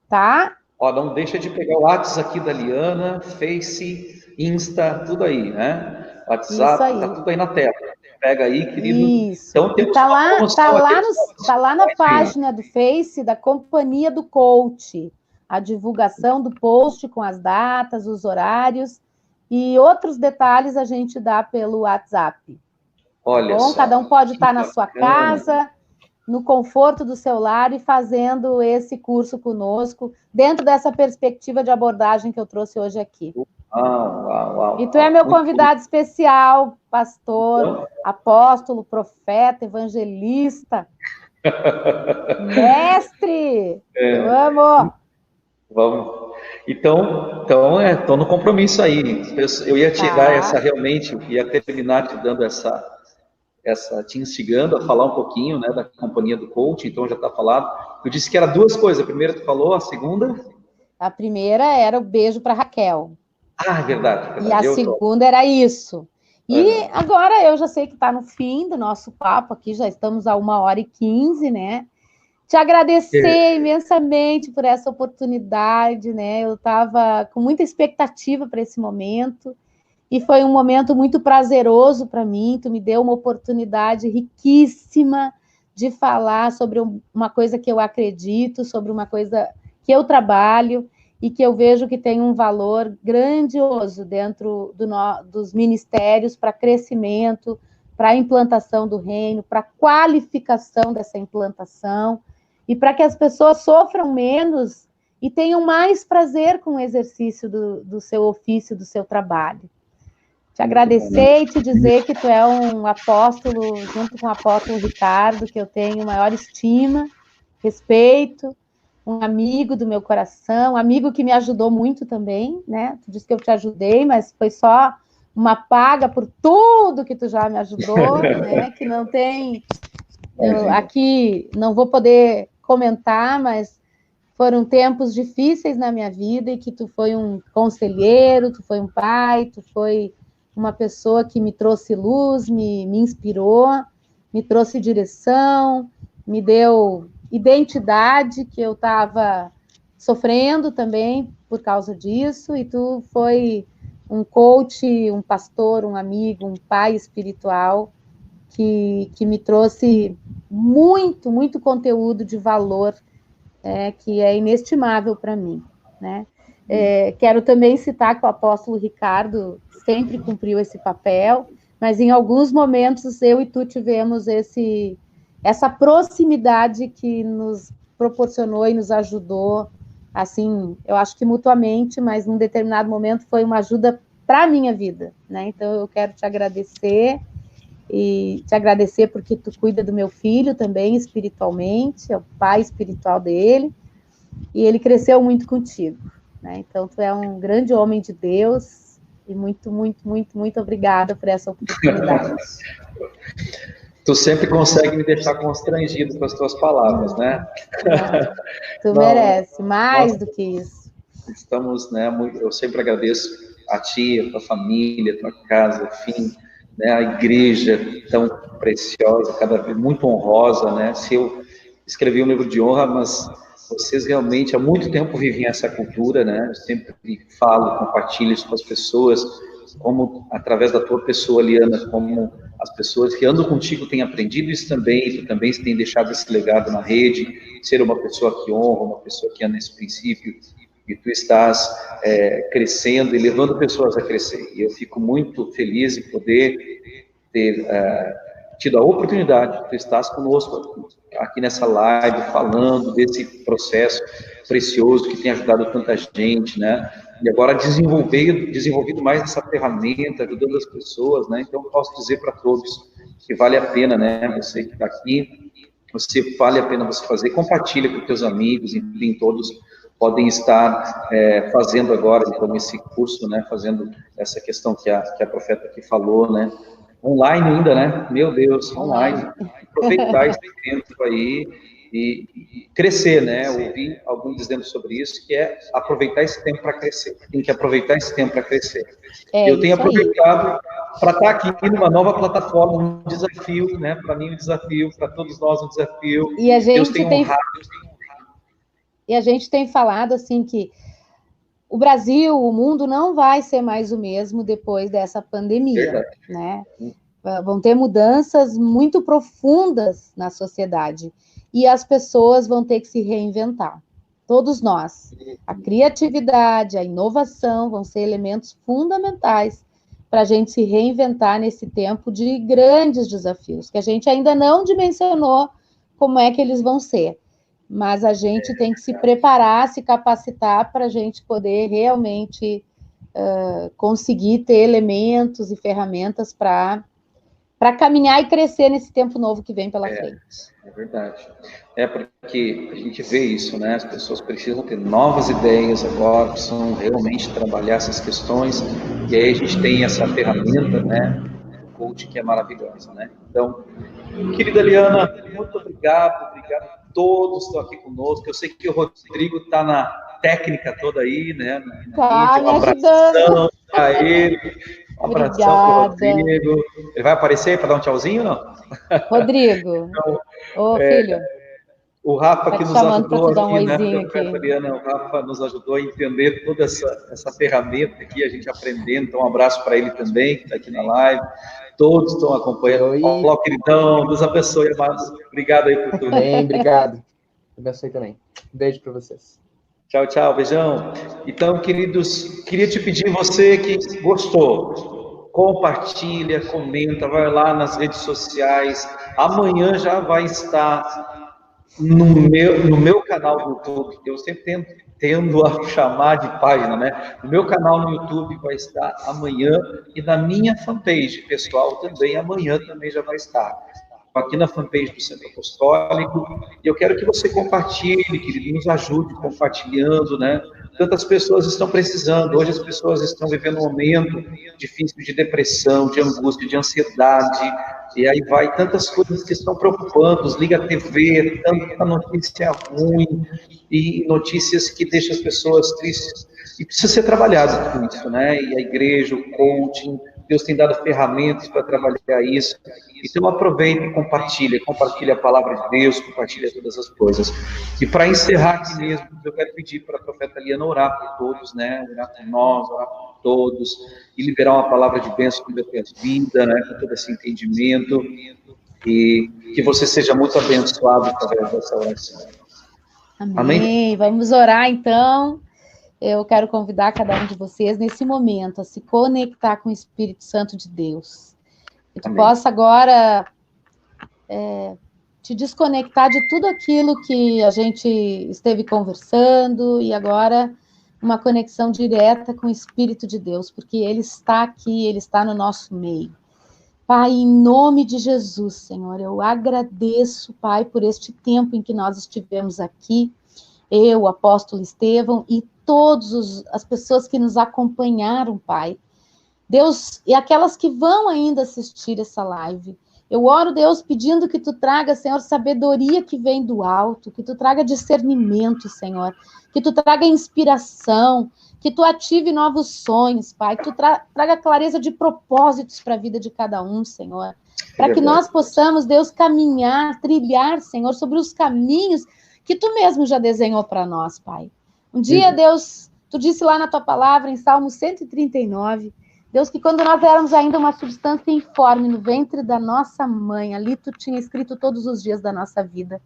tá? Ó, não deixa de pegar o WhatsApp aqui da Liana, Face, Insta, tudo aí, né? WhatsApp, tá tudo aí na tela. Pega aí, querido. Isso. Então, temos tá lá na página do Face da Companhia do Coach, a divulgação do post com as datas, os horários e outros detalhes a gente dá pelo WhatsApp. Olha só. Cada um pode estar na sua casa, no conforto do seu lar e fazendo esse curso conosco, dentro dessa perspectiva de abordagem que eu trouxe hoje aqui. E tu é meu convidado especial, pastor, apóstolo, profeta, evangelista, mestre, eu amo. Vamos. Então estou no compromisso aí. Eu ia te dar realmente, ia terminar te dando te instigando a falar um pouquinho, né, da Companhia do Coach, então já está falado. Eu disse que era duas coisas. A primeira tu falou, a segunda? A primeira era o beijo para Raquel. Ah, verdade. E a segunda era isso. E agora eu já sei que está no fim do nosso papo aqui, já estamos a 1h15, né? Te agradecer imensamente por essa oportunidade, né? Eu estava com muita expectativa para esse momento e foi um momento muito prazeroso para mim. Tu me deu uma oportunidade riquíssima de falar sobre uma coisa que eu acredito, sobre uma coisa que eu trabalho e que eu vejo que tem um valor grandioso dentro dos ministérios para crescimento, para a implantação do reino, para a qualificação dessa implantação e para que as pessoas sofram menos e tenham mais prazer com o exercício do seu ofício, do seu trabalho. Te agradecer e te dizer que tu é um apóstolo, junto com o apóstolo Ricardo, que eu tenho maior estima, respeito, um amigo do meu coração, um amigo que me ajudou muito também, né? Tu disse que eu te ajudei, mas foi só uma paga por tudo que tu já me ajudou, né? Que não tem... aqui não vou poder comentar, mas foram tempos difíceis na minha vida e que tu foi um conselheiro, tu foi um pai, tu foi uma pessoa que me trouxe luz, me inspirou, me trouxe direção, me deu identidade, que eu estava sofrendo também por causa disso, e tu foi um coach, um pastor, um amigo, um pai espiritual que me trouxe muito, muito conteúdo de valor, que é inestimável para mim, né? Quero também citar que o apóstolo Ricardo sempre cumpriu esse papel, mas em alguns momentos eu e tu tivemos essa proximidade que nos proporcionou e nos ajudou, assim, eu acho que mutuamente, mas num determinado momento foi uma ajuda para a minha vida, né? Então eu quero te agradecer e te agradecer porque tu cuida do meu filho também espiritualmente, é o pai espiritual dele, e ele cresceu muito contigo, né? Então tu é um grande homem de Deus e muito, muito, muito, muito obrigada por essa oportunidade. Tu sempre consegue me deixar constrangido com as tuas palavras, né? Tu merece mais do que isso. Estamos, né? Eu sempre agradeço a ti, a tua família, a tua casa, enfim, né? A igreja tão preciosa, cada vez muito honrosa, né? Se eu escrevi um livro de honra, mas vocês realmente há muito tempo vivem essa cultura, né? Eu sempre falo, compartilho isso com as pessoas, como através da tua pessoa, Liana, como as pessoas que andam contigo têm aprendido isso também, tu também tem deixado esse legado na rede, ser uma pessoa que honra, uma pessoa que anda nesse princípio, e tu estás crescendo e levando pessoas a crescer. E eu fico muito feliz em poder ter tido a oportunidade, tu estás conosco aqui nessa live, falando desse processo precioso que tem ajudado tanta gente, né? E agora desenvolvido mais essa ferramenta, ajudando as pessoas, né? Então, eu posso dizer para todos que vale a pena, né? Você que está aqui, vale a pena você fazer, compartilha com teus amigos, enfim, todos podem estar fazendo agora, então, esse curso, né? Fazendo essa questão que a profeta aqui falou, né? Online ainda, né? Meu Deus, online. Aproveitar esse tempo aí e crescer, né? Eu ouvi alguém dizendo sobre isso, que é aproveitar esse tempo para crescer. Tem que aproveitar esse tempo para crescer. Eu tenho aproveitado para estar aqui numa nova plataforma, um desafio, né? Para mim, um desafio, para todos nós, um desafio. E a Deus gente tem honrado. E a gente tem falado assim que o Brasil, o mundo não vai ser mais o mesmo depois dessa pandemia, Verdade. né? Vão ter mudanças muito profundas na sociedade e as pessoas vão ter que se reinventar. Todos nós. A criatividade, a inovação vão ser elementos fundamentais para a gente se reinventar nesse tempo de grandes desafios, que a gente ainda não dimensionou como é que eles vão ser. Mas a gente tem que se preparar, se capacitar para a gente poder realmente conseguir ter elementos e ferramentas para caminhar e crescer nesse tempo novo que vem pela frente. É verdade. É porque a gente vê isso, né? As pessoas precisam ter novas ideias agora, precisam realmente trabalhar essas questões, e aí a gente tem essa ferramenta, né? O coach que é maravilhosa, né? Então, querida Liana, muito obrigado a todos que estão aqui conosco. Eu sei que o Rodrigo está na técnica toda aí, né? Tá, Um abração para ele. Um abração para o Rodrigo. Ele vai aparecer aí para dar um tchauzinho ou não? Rodrigo, então, ô filho. O Rafa que nos ajudou aqui, né? Aqui. O Rafa nos ajudou a entender toda essa ferramenta aqui, a gente aprendendo. Então, um abraço para ele também, que está aqui na live. Todos estão acompanhando. Olá, queridão, Deus abençoe, amados. Obrigado aí por tudo. Bem, obrigado. Abençoe também. Um beijo para vocês. Tchau, tchau, beijão. Então, queridos, queria te pedir, você que gostou, compartilha, comenta, vai lá nas redes sociais. Amanhã já vai estar no meu canal do YouTube. Eu sempre tendo a chamar de página, né? No meu canal no YouTube vai estar amanhã e na minha fanpage pessoal também, amanhã também já vai estar. Aqui na fanpage do Centro Apostólico, e eu quero que você compartilhe, querido, nos ajude compartilhando, né? Tantas pessoas estão precisando, hoje as pessoas estão vivendo um momento difícil de depressão, de angústia, de ansiedade, e aí vai tantas coisas que estão preocupando, liga a TV, tanta notícia ruim, e notícias que deixam as pessoas tristes, e precisa ser trabalhado com isso, né? E a igreja, o coaching, Deus tem dado ferramentas para trabalhar isso. Então aproveita e compartilha a palavra de Deus, compartilha todas as coisas. E para encerrar aqui mesmo, eu quero pedir para a profeta Liana orar por todos, né? Orar por nós, orar por todos, e liberar uma palavra de bênção sobre a tua vida, né? Com todo esse entendimento. E que você seja muito abençoado através dessa oração. Amém. Amém. Vamos orar então. Eu quero convidar cada um de vocês nesse momento a se conectar com o Espírito Santo de Deus. Que tu possa agora te desconectar de tudo aquilo que a gente esteve conversando e agora uma conexão direta com o Espírito de Deus, porque Ele está aqui, Ele está no nosso meio. Pai, em nome de Jesus, Senhor, eu agradeço, Pai, por este tempo em que nós estivemos aqui, eu, o apóstolo Estevão e todas as pessoas que nos acompanharam, Pai. Deus, e aquelas que vão ainda assistir essa live, eu oro, Deus, pedindo que tu traga, Senhor, sabedoria que vem do alto, que tu traga discernimento, Senhor, que tu traga inspiração, que tu ative novos sonhos, Pai, que tu traga clareza de propósitos para a vida de cada um, Senhor, para que nós possamos, Deus, caminhar, trilhar, Senhor, sobre os caminhos que tu mesmo já desenhou para nós, Pai. Um dia, Deus, tu disse lá na tua palavra, em Salmo 139, Deus, que quando nós éramos ainda uma substância informe no ventre da nossa mãe, ali tu tinha escrito todos os dias da nossa vida.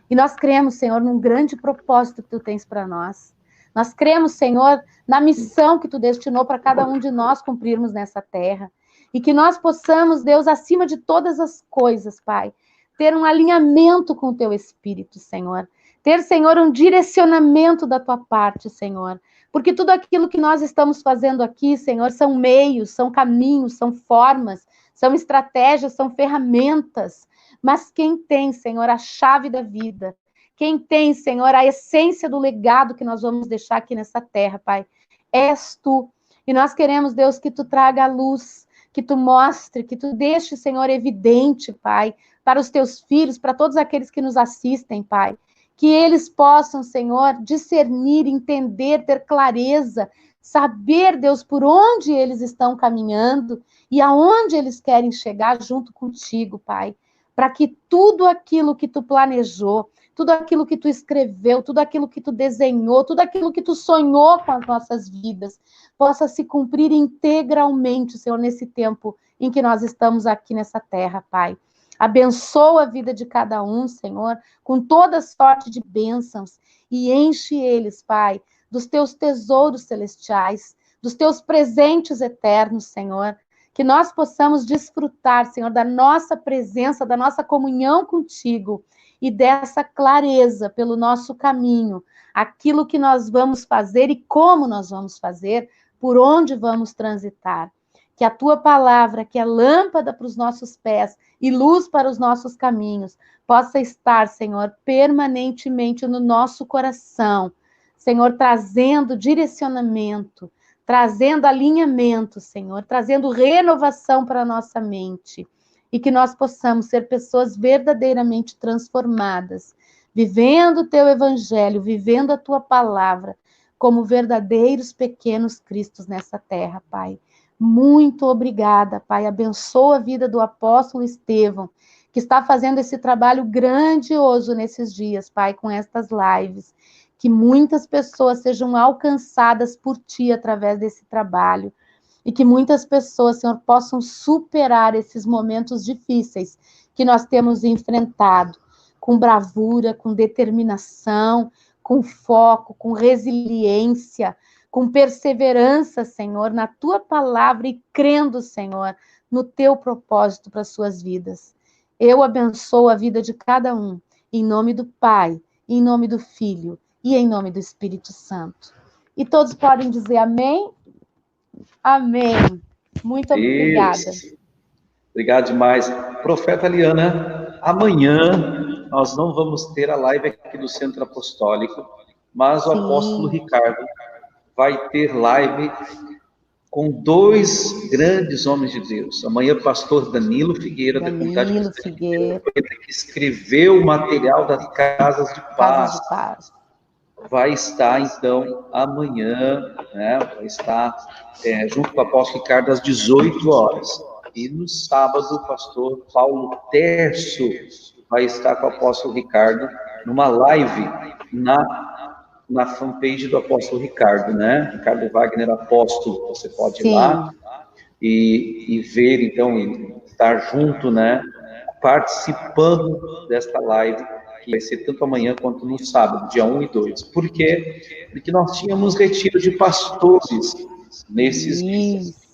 E nós cremos, Senhor, num grande propósito que tu tens para nós. Nós cremos, Senhor, na missão que tu destinou para cada um de nós cumprirmos nessa terra. E que nós possamos, Deus, acima de todas as coisas, Pai, ter um alinhamento com o teu Espírito, Senhor. Ter, Senhor, um direcionamento da tua parte, Senhor. Porque tudo aquilo que nós estamos fazendo aqui, Senhor, são meios, são caminhos, são formas, são estratégias, são ferramentas. Mas quem tem, Senhor, a chave da vida, quem tem, Senhor, a essência do legado que nós vamos deixar aqui nessa terra, Pai, és tu. E nós queremos, Deus, que tu traga a luz, que tu mostre, que tu deixe, Senhor, evidente, Pai, para os teus filhos, para todos aqueles que nos assistem, Pai. Que eles possam, Senhor, discernir, entender, ter clareza, saber, Deus, por onde eles estão caminhando e aonde eles querem chegar junto contigo, Pai. Para que tudo aquilo que tu planejou, tudo aquilo que tu escreveu, tudo aquilo que tu desenhou, tudo aquilo que tu sonhou com as nossas vidas, possa se cumprir integralmente, Senhor, nesse tempo em que nós estamos aqui nessa terra, Pai. Abençoa a vida de cada um, Senhor, com toda sorte de bênçãos e enche eles, Pai, dos teus tesouros celestiais, dos teus presentes eternos, Senhor, que nós possamos desfrutar, Senhor, da nossa presença, da nossa comunhão contigo e dessa clareza pelo nosso caminho, aquilo que nós vamos fazer e como nós vamos fazer, por onde vamos transitar. Que a tua palavra, que é lâmpada para os nossos pés e luz para os nossos caminhos, possa estar, Senhor, permanentemente no nosso coração, Senhor, trazendo direcionamento, trazendo alinhamento, Senhor, trazendo renovação para a nossa mente, e que nós possamos ser pessoas verdadeiramente transformadas, vivendo o teu evangelho, vivendo a tua palavra, como verdadeiros pequenos cristos nessa terra, Pai. Muito obrigada, Pai. Abençoa a vida do apóstolo Estevão, que está fazendo esse trabalho grandioso nesses dias, Pai, com estas lives. Que muitas pessoas sejam alcançadas por Ti através desse trabalho. E que muitas pessoas, Senhor, possam superar esses momentos difíceis que nós temos enfrentado, com bravura, com determinação, com foco, com resiliência, com perseverança, Senhor, na Tua palavra e crendo, Senhor, no Teu propósito para as suas vidas. Eu abençoo a vida de cada um, em nome do Pai, em nome do Filho e em nome do Espírito Santo. E todos podem dizer amém? Amém. Muito obrigada. Obrigado demais. Profeta Liana, amanhã nós não vamos ter a live aqui do Centro Apostólico, mas o apóstolo Ricardo vai ter live com dois grandes homens de Deus. Amanhã, o pastor Danilo Figueira, da comunidade Figueira, que escreveu o material das Casas de Paz. Vai estar, então, amanhã, né, vai estar junto com o apóstolo Ricardo às 18 horas. E no sábado, o pastor Paulo Terço vai estar com o apóstolo Ricardo numa live na fanpage do apóstolo Ricardo, né? Ricardo Wagner Apóstolo. Você pode ir lá e ver, então, e estar junto, né? Participando desta live, que vai ser tanto amanhã quanto no sábado, dia 1 e 2. Por quê? Porque nós tínhamos retiro de pastores nesses dias.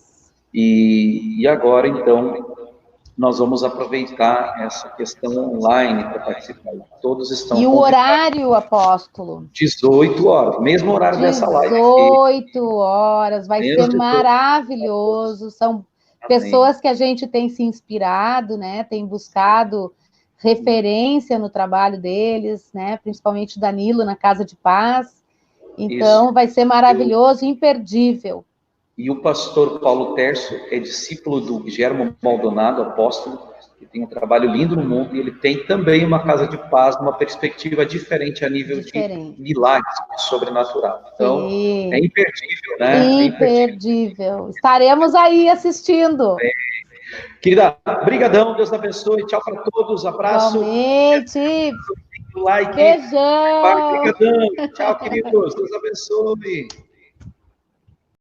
E agora, então, nós vamos aproveitar essa questão online para participar. Todos estão... E o horário, apóstolo? 18 horas, mesmo horário dessa live. 18 horas, vai ser maravilhoso. São pessoas que a gente tem se inspirado, né? Tem buscado referência no trabalho deles, né? Principalmente Danilo na Casa de Paz. Então, vai ser maravilhoso, imperdível. E o pastor Paulo Terço é discípulo do Guilherme Maldonado, apóstolo, que tem um trabalho lindo no mundo, e ele tem também uma Casa de Paz, numa perspectiva diferente a nível de milagres, de sobrenatural. Então, é imperdível, né? Imperdível. Estaremos aí assistindo. Querida, brigadão, Deus abençoe, tchau para todos, abraço. Igualmente. Like. Beijão. Brigadão, tchau, queridos, Deus abençoe.